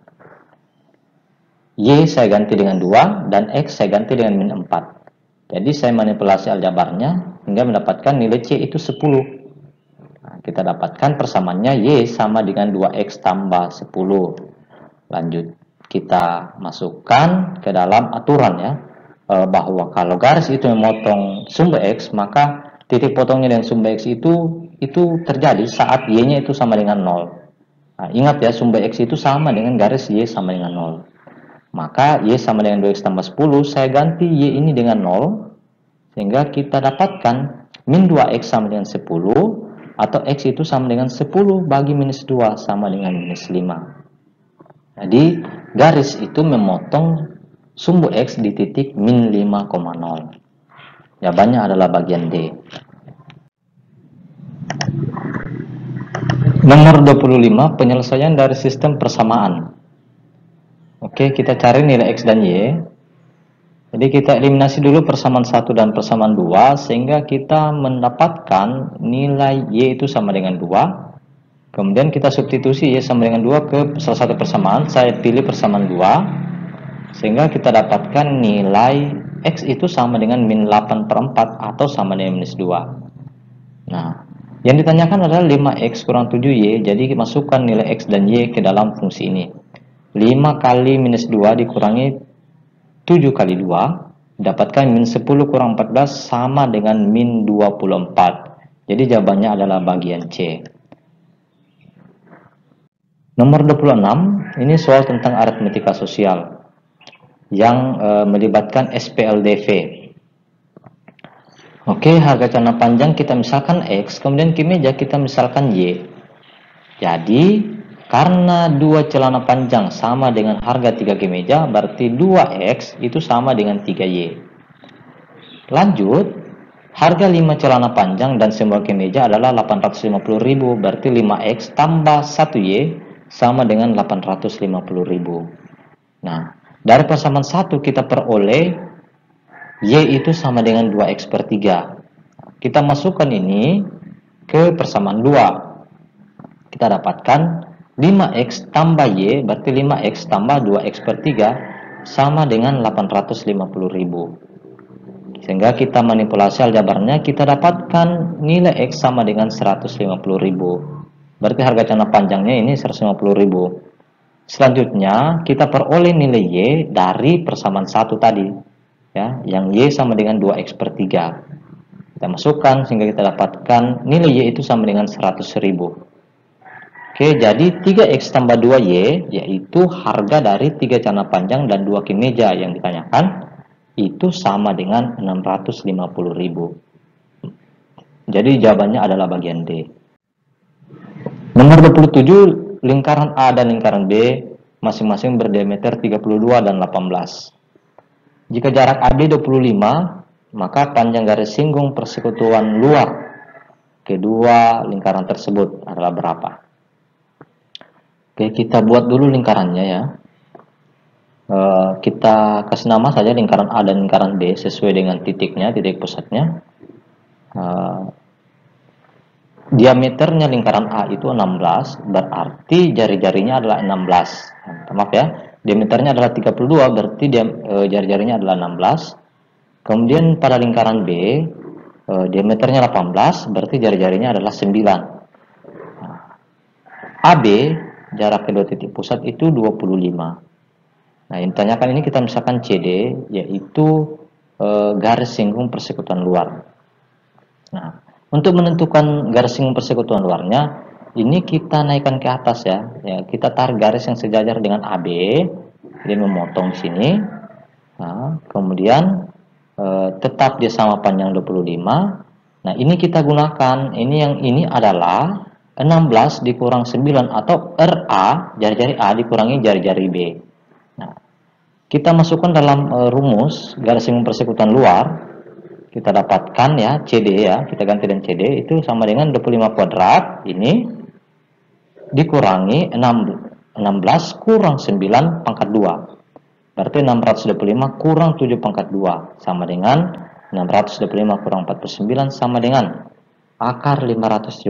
Y saya ganti dengan 2 dan X saya ganti dengan min 4. Jadi saya manipulasi aljabarnya hingga mendapatkan nilai C itu 10. Nah, kita dapatkan persamaannya Y sama dengan 2X tambah 10. Lanjut, kita masukkan ke dalam aturan ya, bahwa kalau garis itu memotong sumber X, maka titik potongnya dengan sumber X itu terjadi saat Y-nya itu sama dengan 0. Nah, ingat ya, sumber X itu sama dengan garis Y sama dengan 0. Maka Y sama dengan 2X tambah 10, saya ganti Y ini dengan 0. Sehingga kita dapatkan min 2X sama dengan 10, atau X itu sama dengan 10 bagi minus 2 sama dengan minus 5. Jadi garis itu memotong sumbu X di titik min 5,0. Jawabannya adalah bagian D. Nomor 25, penyelesaian dari sistem persamaan. Oke, kita cari nilai X dan Y. Jadi kita eliminasi dulu persamaan 1 dan persamaan 2 sehingga kita mendapatkan nilai Y itu sama dengan 2. Kemudian kita substitusi Y sama dengan 2 ke salah satu persamaan. Saya pilih persamaan 2 sehingga kita dapatkan nilai X itu sama dengan min 8/4 atau sama dengan minus 2. Nah, yang ditanyakan adalah 5X kurang 7Y. Jadi masukkan nilai X dan Y ke dalam fungsi ini. 5 kali minus 2 dikurangi 7 kali 2, dapatkan min 10 kurang 14 sama dengan min 24. Jadi jawabannya adalah bagian C. Nomor 26, ini soal tentang aritmetika sosial yang melibatkan SPLDV. Oke, harga celana panjang kita misalkan X, kemudian kimeja kita misalkan Y. Jadi karena 2 celana panjang sama dengan harga 3 kemeja, berarti 2X itu sama dengan 3Y. Lanjut, harga 5 celana panjang dan semua kemeja adalah 850.000, berarti 5X tambah 1Y sama dengan 850.000. Nah, dari persamaan 1 kita peroleh Y itu sama dengan 2X per 3. Kita masukkan ini ke persamaan 2. Kita dapatkan 5X tambah Y, berarti 5X tambah 2X per 3 sama dengan 850.000. Sehingga kita manipulasi aljabarnya, kita dapatkan nilai X sama dengan 150.000. Berarti harga celana panjangnya ini 150.000. Selanjutnya, kita peroleh nilai Y dari persamaan 1 tadi. Ya, yang Y sama dengan 2X per 3. Kita masukkan sehingga kita dapatkan nilai Y itu sama dengan 100.000. Oke, jadi 3X tambah 2Y, yaitu harga dari 3 celana panjang dan 2 kemeja yang ditanyakan, itu sama dengan 650.000. Jadi jawabannya adalah bagian D. Nomor 27, lingkaran A dan lingkaran B masing-masing berdiameter 32 dan 18. Jika jarak AB 25, maka panjang garis singgung persekutuan luar kedua lingkaran tersebut adalah berapa? Oke, kita buat dulu lingkarannya ya. Kita kasih nama saja lingkaran A dan lingkaran B sesuai dengan titiknya, titik pusatnya. Diameternya lingkaran A itu 16, berarti jari-jarinya adalah 16. Maaf ya, diameternya adalah 32, berarti jari-jarinya adalah 16. Kemudian pada lingkaran B, diameternya 18, berarti jari-jarinya adalah 9. AB, jarak kedua titik pusat itu 25. Nah, yang ditanyakan ini kita misalkan CD, yaitu garis singgung persekutuan luar. Nah, untuk menentukan garis singgung persekutuan luarnya, ini kita naikkan ke atas ya. Kita tarik garis yang sejajar dengan AB, jadi memotong di sini. Nah, kemudian tetap dia sama panjang 25. Nah, ini kita gunakan. Ini adalah 16 dikurang 9 atau RA, jari-jari A dikurangi jari-jari B. Nah, kita masukkan dalam rumus garis singgung persekutuan luar. Kita dapatkan ya CD ya, kita ganti dengan CD itu sama dengan 25 kuadrat ini dikurangi 16 kurang 9 pangkat 2. Berarti 625 kurang 7 pangkat 2 sama dengan 625 kurang 49 sama dengan akar 576,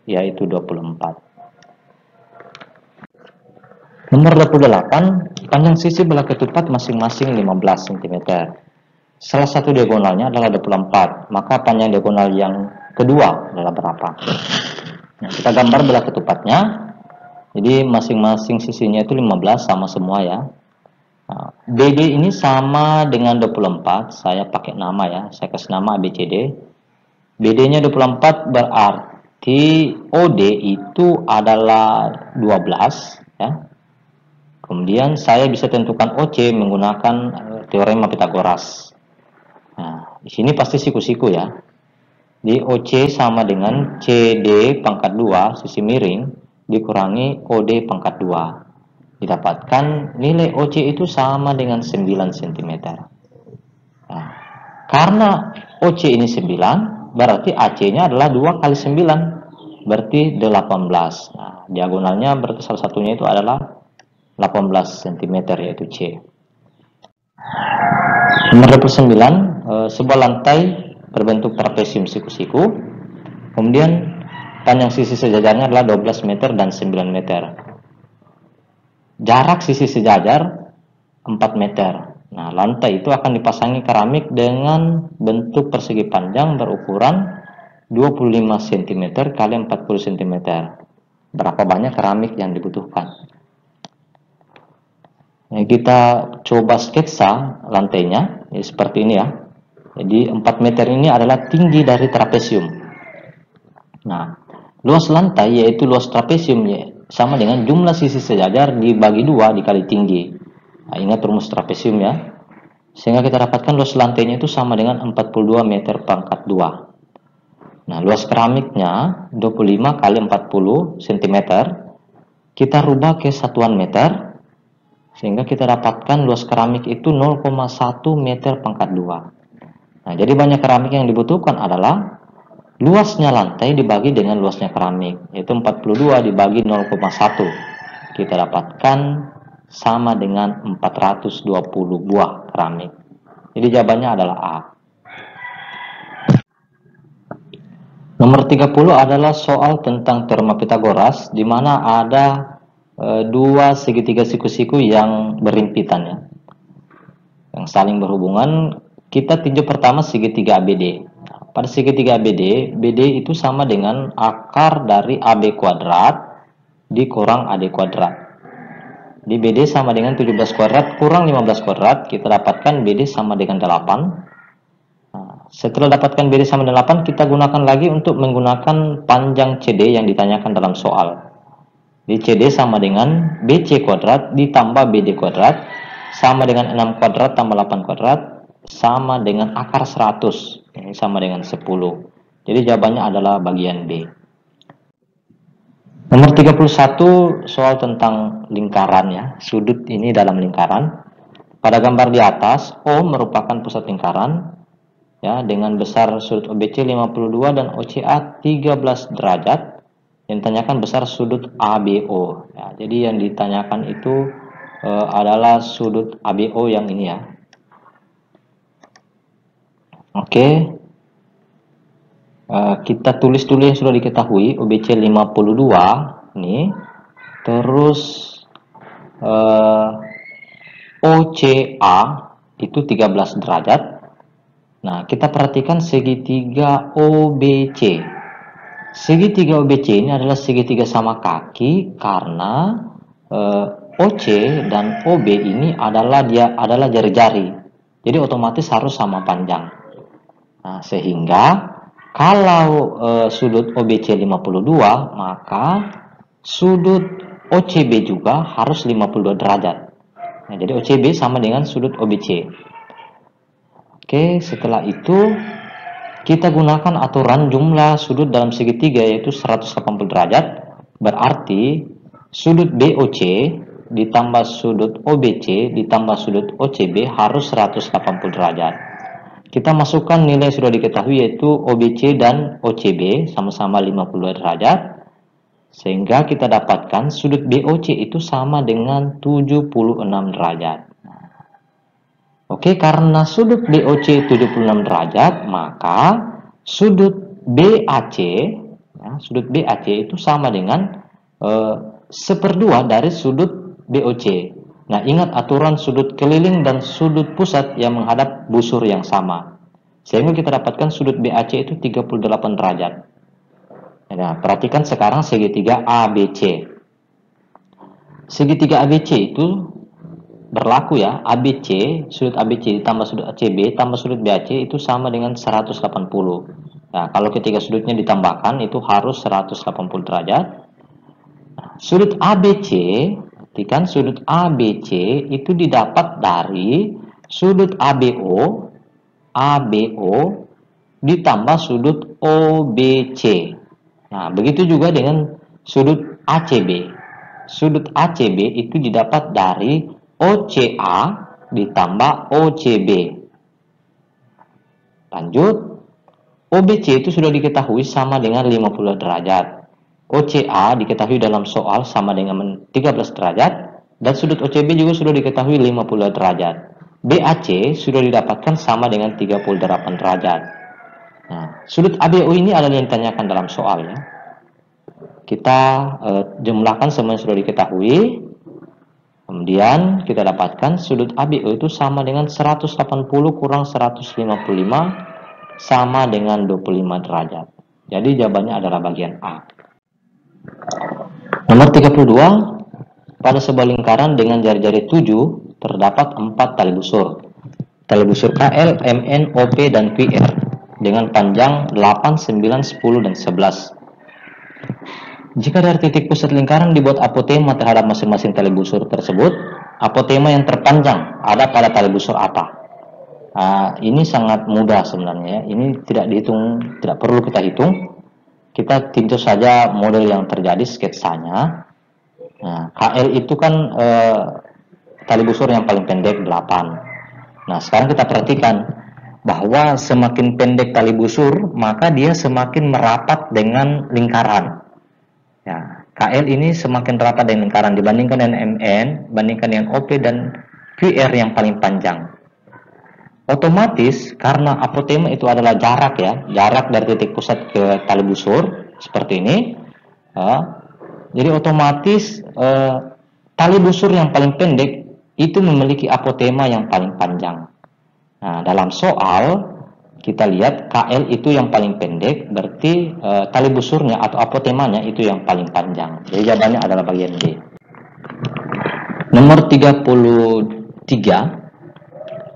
yaitu 24. Nomor 28, panjang sisi belah ketupat masing-masing 15 cm. Salah satu diagonalnya adalah 24, maka panjang diagonal yang kedua adalah berapa? Nah, kita gambar belah ketupatnya. Jadi masing-masing sisinya itu 15 sama semua ya. Nah, BD ini sama dengan 24, saya pakai nama ya, saya kasih nama ABCD. BD-nya 24 berarti OD itu adalah 12 ya. Kemudian saya bisa tentukan OC menggunakan teorema Pythagoras. Nah, di sini pasti siku-siku ya. Di OC sama dengan CD pangkat 2 sisi miring dikurangi OD pangkat 2. Didapatkan nilai OC itu sama dengan 9 cm. Nah, karena OC ini 9, berarti AC-nya adalah 2 kali 9, berarti 18. Nah, diagonalnya berarti salah satunya itu adalah 18 cm, yaitu C. Nomor 29, sebuah lantai berbentuk trapesium siku-siku. Kemudian panjang sisi sejajarnya adalah 12 meter dan 9 meter. Jarak sisi sejajar 4 meter. Nah, lantai itu akan dipasangi keramik dengan bentuk persegi panjang berukuran 25 cm kali 40 cm. Berapa banyak keramik yang dibutuhkan? Nah, kita coba sketsa lantainya ya, seperti ini ya. Jadi 4 meter ini adalah tinggi dari trapesium. Nah, luas lantai yaitu luas trapesium ya, sama dengan jumlah sisi sejajar dibagi 2 dikali tinggi. Nah, ingat rumus trapesium ya. Sehingga kita dapatkan luas lantainya itu sama dengan 42 meter pangkat 2. Nah, luas keramiknya 25 kali 40 cm. Kita rubah ke satuan meter. Sehingga kita dapatkan luas keramik itu 0,1 meter pangkat 2. Nah, jadi banyak keramik yang dibutuhkan adalah luasnya lantai dibagi dengan luasnya keramik, yaitu 42 dibagi 0,1. Kita dapatkan sama dengan 420 buah keramik. Jadi jawabannya adalah A. Nomor 30 adalah soal tentang teorema Pitagoras, di mana ada dua segitiga siku-siku yang berimpitan ya, yang saling berhubungan. Kita tinjau pertama segitiga ABD. Pada segitiga ABD, BD itu sama dengan akar dari AB kuadrat dikurang AD kuadrat. Di BD sama dengan 17 kuadrat kurang 15 kuadrat, kita dapatkan BD sama dengan 8. Nah, setelah dapatkan BD sama dengan 8, kita gunakan lagi untuk menggunakan panjang CD yang ditanyakan dalam soal. Di CD sama dengan BC kuadrat ditambah BD kuadrat sama dengan 6 kuadrat tambah 8 kuadrat sama dengan akar 100. Ini sama dengan 10. Jadi jawabannya adalah bagian B. Nomor 31 soal tentang lingkaran ya, sudut ini dalam lingkaran. Pada gambar di atas, O merupakan pusat lingkaran ya, dengan besar sudut OBC 52 dan OCA 13 derajat. Yang ditanyakan besar sudut ABO ya, jadi yang ditanyakan itu adalah sudut ABO yang ini ya. Oke, kita tulis dulu yang sudah diketahui. OBC 52 ini, terus OCA itu 13 derajat. Nah, kita perhatikan segitiga OBC. Segitiga OBC ini adalah segitiga sama kaki karena OC dan OB ini adalah jari-jari. Jadi otomatis harus sama panjang. Nah, sehingga kalau sudut OBC 52, maka sudut OCB juga harus 52 derajat. Nah, jadi OCB sama dengan sudut OBC. Oke, setelah itu kita gunakan aturan jumlah sudut dalam segitiga yaitu 180 derajat. Berarti sudut BOC ditambah sudut OBC ditambah sudut OCB harus 180 derajat. Kita masukkan nilai yang sudah diketahui yaitu OBC dan OCB sama-sama 52 derajat. Sehingga kita dapatkan sudut BOC itu sama dengan 76 derajat. Oke, karena sudut BOC 76 derajat, maka sudut BAC, ya, sudut BAC itu sama dengan 1/2 dari sudut BOC. Nah, ingat aturan sudut keliling dan sudut pusat yang menghadap busur yang sama. Sehingga kita dapatkan sudut BAC itu 38 derajat. Nah, perhatikan sekarang segitiga ABC. Segitiga ABC itu berlaku ya, ABC, sudut ABC ditambah sudut ACB tambah sudut BAC itu sama dengan 180. Nah, kalau ketiga sudutnya ditambahkan itu harus 180 derajat. Nah, sudut ABC, perhatikan sudut ABC itu didapat dari sudut ABO ditambah sudut OBC. Nah, begitu juga dengan sudut ACB. Sudut ACB itu didapat dari OCA ditambah OCB. Lanjut, OBC itu sudah diketahui sama dengan 50 derajat. OCA diketahui dalam soal sama dengan 13 derajat. Dan sudut OCB juga sudah diketahui 50 derajat. BAC sudah didapatkan sama dengan 38 derajat. Nah, sudut ABO ini adalah yang ditanyakan dalam soal ya. Kita jumlahkan semua yang sudah diketahui. Kemudian kita dapatkan sudut ABO itu sama dengan 180 kurang 155 sama dengan 25 derajat. Jadi jawabannya adalah bagian A. Nomor 32. Pada sebuah lingkaran dengan jari-jari 7 terdapat 4 tali busur. Tali busur KL, MN, OP, dan QR dengan panjang 8, 9, 10, dan 11. Jika dari titik pusat lingkaran dibuat apotema terhadap masing-masing tali busur tersebut, apotema yang terpanjang ada pada tali busur apa? Ini sangat mudah sebenarnya. Ini tidak dihitung, tidak perlu kita hitung. Kita tinjau saja model yang terjadi, sketsanya. Nah, KL itu kan tali busur yang paling pendek 8. Nah, sekarang kita perhatikan bahwa semakin pendek tali busur, maka dia semakin merapat dengan lingkaran. Ya, KL ini semakin rapat dengan lingkaran dibandingkan dengan MN, bandingkan dengan OP dan QR yang paling panjang. Otomatis karena apotema itu adalah jarak ya, jarak dari titik pusat ke tali busur seperti ini. Jadi otomatis tali busur yang paling pendek itu memiliki apotema yang paling panjang. Nah, dalam soal kita lihat KL itu yang paling pendek, berarti tali busurnya atau apotemanya itu yang paling panjang. Jadi jawabannya adalah bagian D. Nomor 33.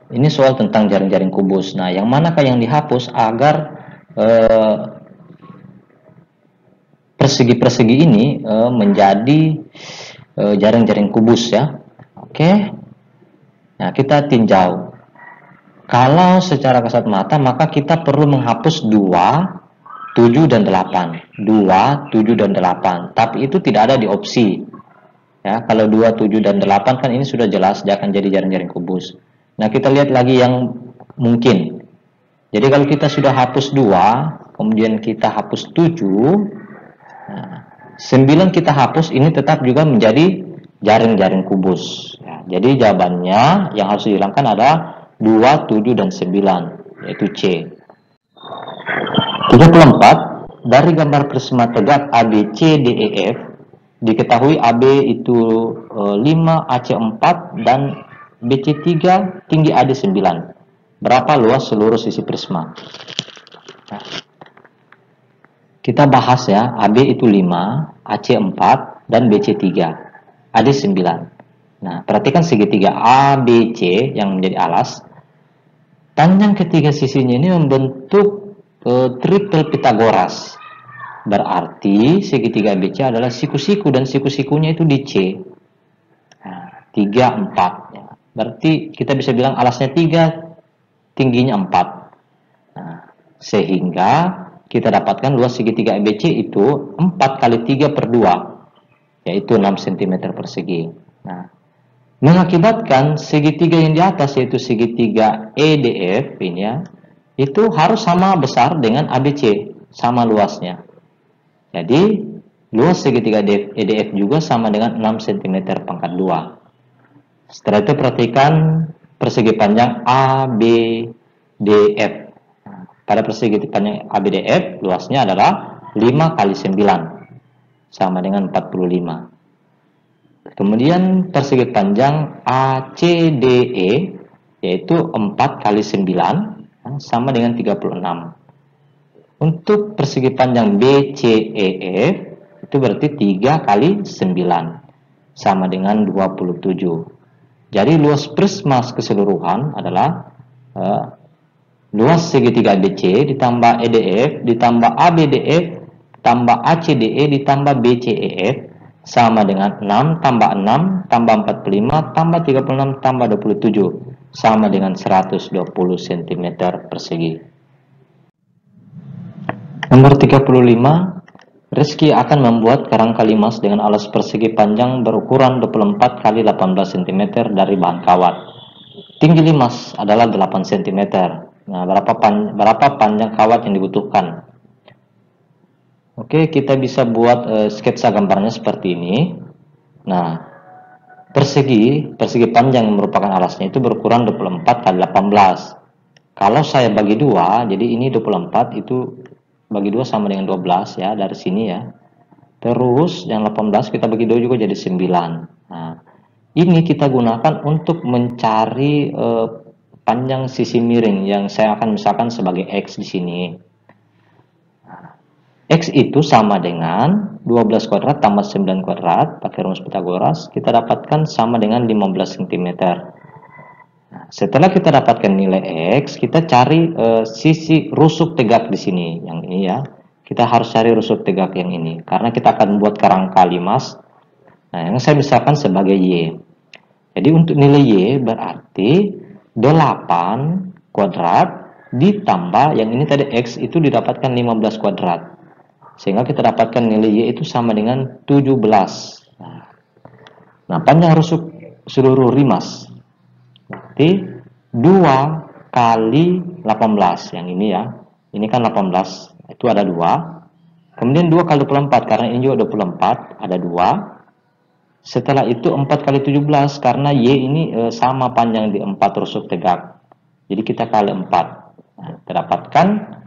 Ini soal tentang jaring-jaring kubus. Nah, yang manakah yang dihapus agar persegi-persegi ini menjadi jaring-jaring kubus ya. Oke. Nah, kita tinjau. Kalau secara kasat mata maka kita perlu menghapus 2, 7 dan 8. 2, 7 dan 8. Tapi itu tidak ada di opsi. Ya, kalau 2, 7 dan 8 kan ini sudah jelas dia akan jadi jaring-jaring kubus. Nah, kita lihat lagi yang mungkin. Jadi kalau kita sudah hapus 2, kemudian kita hapus 7, nah, 9 kita hapus, ini tetap juga menjadi jaring-jaring kubus. Ya, jadi jawabannya yang harus dihilangkan adalah 2, 7, dan 9, yaitu C. 34. Dari gambar prisma tegak ABCDEF, diketahui AB itu 5, AC4, dan BC3 tinggi AD9. Berapa luas seluruh sisi prisma? Nah, kita bahas ya, AB itu 5, AC4, dan BC3, AD9. Nah, perhatikan segitiga ABC yang menjadi alas. Panjang ketiga sisinya ini membentuk triple Pitagoras. Berarti segitiga ABC adalah siku-siku dan siku-sikunya itu di C. Nah, 3, 4 ya. Berarti kita bisa bilang alasnya 3, tingginya 4. Nah, sehingga kita dapatkan luas segitiga ABC itu 4 kali 3 per 2, yaitu 6 cm persegi. Nah, mengakibatkan segitiga yang di atas, yaitu segitiga EDF ini ya, itu harus sama besar dengan ABC, sama luasnya. Jadi, luas segitiga EDF juga sama dengan 6 cm pangkat 2. Setelah itu perhatikan persegi panjang ABDF. Nah, pada persegi panjang ABDF luasnya adalah 5 kali 9 sama dengan 45. Kemudian persegi panjang ACDE yaitu 4 kali 9 sama dengan 36. Untuk persegi panjang BCEF itu berarti 3 kali 9 sama dengan 27. Jadi luas prisma keseluruhan adalah luas segitiga BC ditambah EDF ditambah ABDF tambah ACDE ditambah BCEF sama dengan 6 tambah 6 tambah 45 tambah 36 tambah 27 sama dengan 120 cm persegi. Nomor 35. Rizky akan membuat kerangka limas dengan alas persegi panjang berukuran 24 kali 18 cm dari bahan kawat. Tinggi limas adalah 8 cm. Nah, berapa panjang kawat yang dibutuhkan? Oke, kita bisa buat sketsa gambarnya seperti ini. Nah, persegi panjang yang merupakan alasnya itu berkurang 24 kali 18. Kalau saya bagi 2, jadi ini 24 itu bagi 2 sama dengan 12 ya, dari sini ya. Terus yang 18 kita bagi 2 juga jadi 9. Nah, ini kita gunakan untuk mencari panjang sisi miring yang saya akan misalkan sebagai X di sini. X itu sama dengan 12 kuadrat tambah 9 kuadrat, pakai rumus Pythagoras, kita dapatkan sama dengan 15 cm. Nah, setelah kita dapatkan nilai X, kita cari sisi rusuk tegak di sini, yang ini ya. Kita harus cari rusuk tegak yang ini, karena kita akan membuat kerangka limas. Nah, yang saya misalkan sebagai Y. Jadi untuk nilai Y berarti 8 kuadrat ditambah, yang ini tadi X itu didapatkan 15 kuadrat. Sehingga kita dapatkan nilai Y itu sama dengan 17. Nah, panjang rusuk seluruh limas berarti 2 kali 18. Yang ini ya. Ini kan 18. Itu ada 2. Kemudian 2 kali 24. Karena ini juga 24. Ada 2. Setelah itu 4 kali 17. Karena Y ini sama panjang di 4 rusuk tegak. Jadi kita kali 4. Nah, kita dapatkan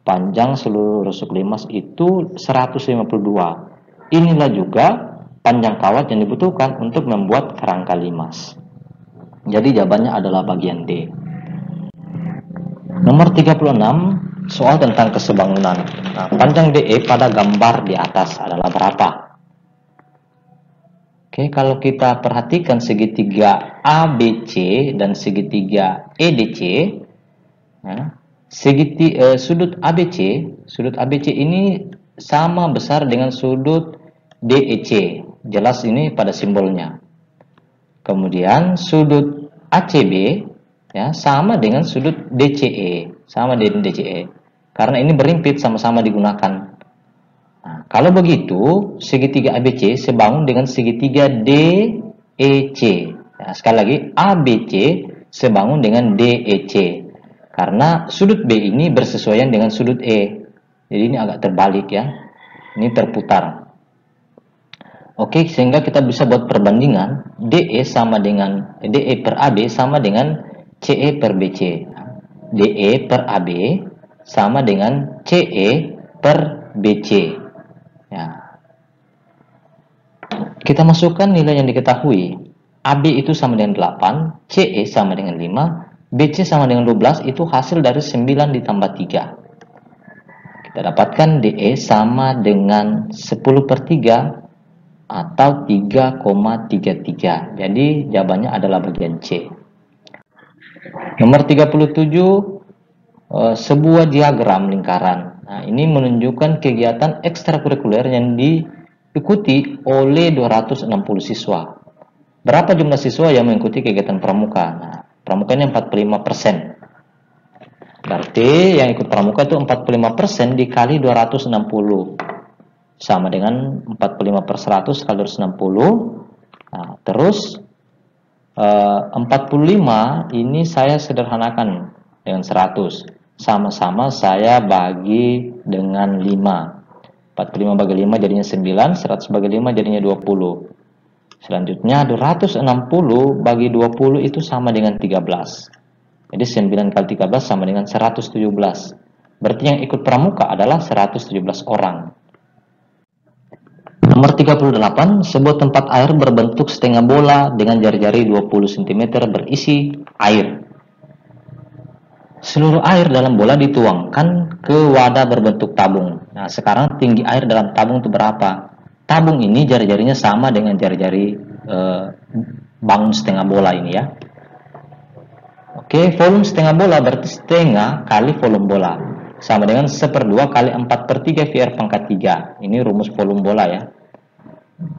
panjang seluruh rusuk limas itu 152. Inilah juga panjang kawat yang dibutuhkan untuk membuat kerangka limas. Jadi jawabannya adalah bagian D. Nomor 36, soal tentang kesebangunan. Nah, panjang DE pada gambar di atas adalah berapa? Oke, kalau kita perhatikan segitiga ABC dan segitiga EDC, nah, sudut ABC ini sama besar dengan sudut DEC. Jelas ini pada simbolnya. Kemudian sudut ACB ya sama dengan sudut DCE, sama dengan DCE. Karena ini berimpit sama-sama digunakan. Nah, kalau begitu segitiga ABC sebangun dengan segitiga DEC. Ya, sekali lagi ABC sebangun dengan DEC. Karena sudut B ini bersesuaian dengan sudut E. Jadi ini agak terbalik ya. Ini terputar. Oke, sehingga kita bisa buat perbandingan DE sama dengan DE per AB sama dengan CE per BC. DE per AB sama dengan CE per BC. Ya. Kita masukkan nilai yang diketahui. AB itu sama dengan 8, CE sama dengan 5, BC sama dengan 12, itu hasil dari 9 ditambah 3. Kita dapatkan DE sama dengan 10 per 3 atau 3,33. Jadi jawabannya adalah bagian C. Nomor 37, sebuah diagram lingkaran. Nah, ini menunjukkan kegiatan ekstrakurikuler yang diikuti oleh 260 siswa. Berapa jumlah siswa yang mengikuti kegiatan pramuka? Nah, pramuka ini 45%. Berarti yang ikut pramuka itu 45% dikali 260. Sama dengan 45 per 100 kali 260. Nah, terus 45 ini saya sederhanakan dengan 100. Sama-sama saya bagi dengan 5. 45 bagi 5 jadinya 9, 100 bagi 5 jadinya 20. Selanjutnya 260 bagi 20 itu sama dengan 13. Jadi 9 kali 13 sama dengan 117. Berarti yang ikut pramuka adalah 117 orang. Nomor 38, sebuah tempat air berbentuk setengah bola dengan jari-jari 20 cm berisi air. Seluruh air dalam bola dituangkan ke wadah berbentuk tabung. Nah, sekarang tinggi air dalam tabung itu berapa? Tabung ini jari-jarinya sama dengan jari-jari bangun setengah bola ini ya. Oke, volume setengah bola berarti setengah kali volume bola. Sama dengan 1/2 kali 4/3 VR pangkat 3. Ini rumus volume bola ya.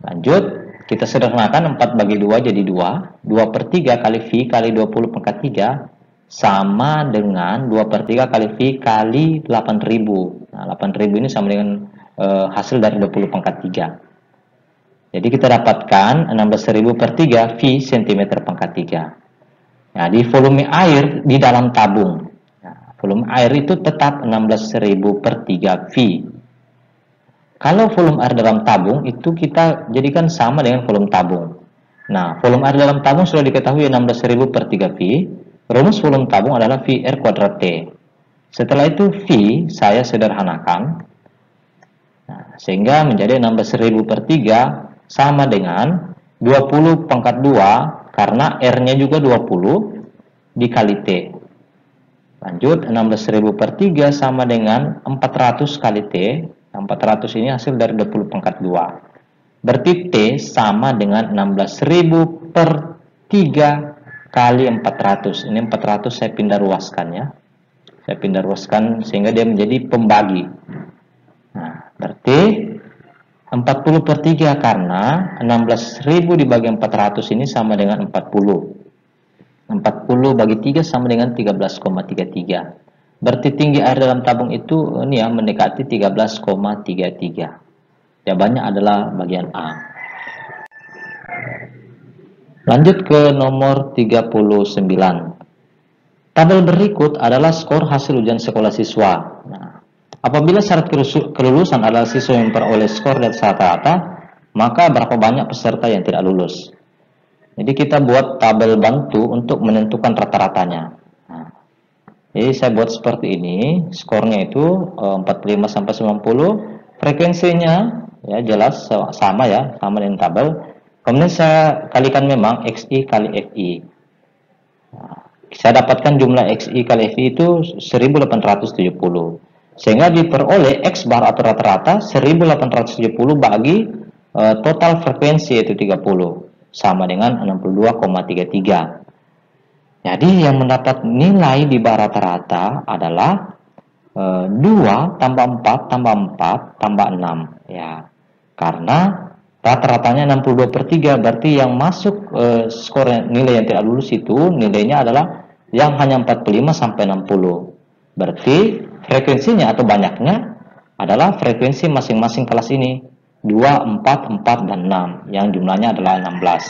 Lanjut, kita sederhanakan 4 bagi 2 jadi 2. 2/3 kali V kali 20 pangkat 3 sama dengan 2/3 kali V kali 8.000. Nah, 8.000 ini sama dengan hasil dari 20 pangkat 3. Jadi kita dapatkan 16.000 per 3 V cm pangkat 3. Nah, di volume air di dalam tabung. Nah, volume air itu tetap 16.000 per 3 V. Kalau volume air dalam tabung itu kita jadikan sama dengan volume tabung. Nah, volume air dalam tabung sudah diketahui 16.000 per 3 pi. Rumus volume tabung adalah V R kuadrat T. Setelah itu V saya sederhanakan. Nah, sehingga menjadi 16.000 per 3 sama dengan 20 pangkat 2 karena R-nya juga 20 dikali T. Lanjut, 16.000 per 3 sama dengan 400 kali T. 400 ini hasil dari 20 pangkat 2. Berarti T sama dengan 16.000 per 3 kali 400. Ini 400 saya pindah ruaskan ya. Saya pindah ruaskan sehingga dia menjadi pembagi. Nah, berarti 40 per 3 karena 16.000 dibagi 400 ini sama dengan 40. 40 bagi 3 sama dengan 13,33. Berarti tinggi air dalam tabung itu ini ya mendekati 13,33. Jawabannya adalah bagian A. Lanjut ke nomor 39. Tabel berikut adalah skor hasil ujian sekolah siswa. Nah, apabila syarat kelulusan adalah siswa yang memperoleh skor di atas rata-rata, maka berapa banyak peserta yang tidak lulus? Jadi kita buat tabel bantu untuk menentukan rata-ratanya. Nah, jadi saya buat seperti ini, skornya itu 45 sampai 90, frekuensinya ya jelas sama ya, sama dengan tabel. Kemudian saya kalikan memang XI kali FI. Nah, saya dapatkan jumlah XI kali FI itu 1870. Sehingga diperoleh X bar atau rata-rata 1870 bagi total frekuensi yaitu 30. Sama dengan 62,33. Jadi yang mendapat nilai di bar rata-rata adalah 2 tambah 4 tambah 4 tambah 6 ya. Karena rata-ratanya 62 per 3, berarti yang masuk skor nilai yang tidak lulus itu nilainya adalah yang hanya 45 sampai 60. Berarti frekuensinya atau banyaknya adalah frekuensi masing-masing kelas ini. 2, 4, 4, dan 6 yang jumlahnya adalah 16.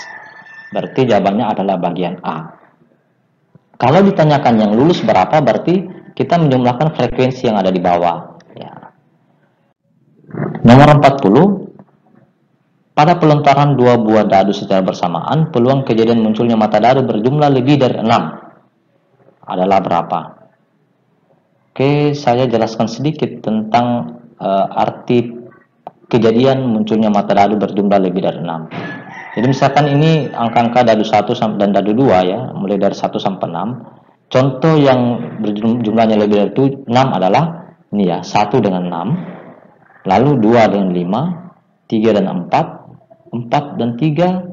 Berarti jawabannya adalah bagian A. Kalau ditanyakan yang lulus berapa, berarti kita menjumlahkan frekuensi yang ada di bawah ya. Nomor 40. Pada pelontaran 2 buah dadu secara bersamaan, peluang kejadian munculnya mata dadu berjumlah lebih dari 6 adalah berapa? Oke, saya jelaskan sedikit tentang arti kejadian munculnya mata dadu berjumlah lebih dari 6. Jadi misalkan ini angka-angka dadu 1 dan dadu 2 ya, mulai dari 1 sampai 6. Contoh yang jumlahnya lebih dari 6 adalah ini ya, 1 dengan 6, lalu 2 dengan 5, 3 dan 4, 4 dan 3,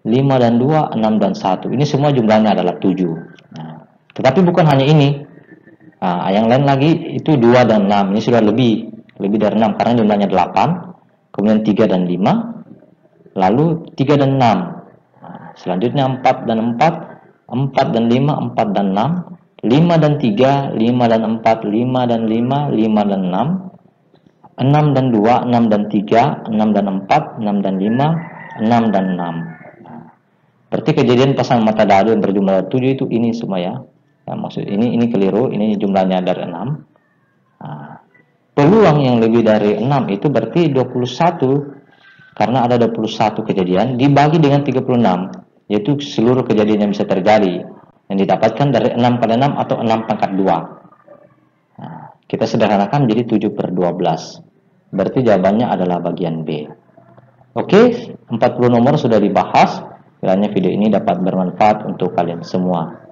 5 dan 2, 6 dan 1. Ini semua jumlahnya adalah 7. Nah, tetapi bukan hanya ini. Nah, yang lain lagi itu 2 dan 6. Ini sudah lebih dari 6 karena jumlahnya 8. Kemudian 3 dan 5, lalu 3 dan 6. Nah, selanjutnya 4 dan 4, 4 dan 5, 4 dan 6, 5 dan 3, 5 dan 4, 5 dan 5, 5 dan 6, 6 dan 2, 6 dan 3, 6 dan 4, 6 dan 5, 6 dan 6. Nah, berarti kejadian pasang mata dadu yang berjumlah 7 itu ini semua ya. Nah, maksud ini keliru, ini jumlahnya dari 6. Nah, peluang yang lebih dari 6 itu berarti 21, karena ada 21 kejadian dibagi dengan 36, yaitu seluruh kejadian yang bisa terjadi yang didapatkan dari 6 kali 6 atau 6 pangkat 2. Nah, kita sederhanakan jadi 7 per 12. Berarti jawabannya adalah bagian B. Oke, 40 nomor sudah dibahas. Kiranya video ini dapat bermanfaat untuk kalian semua.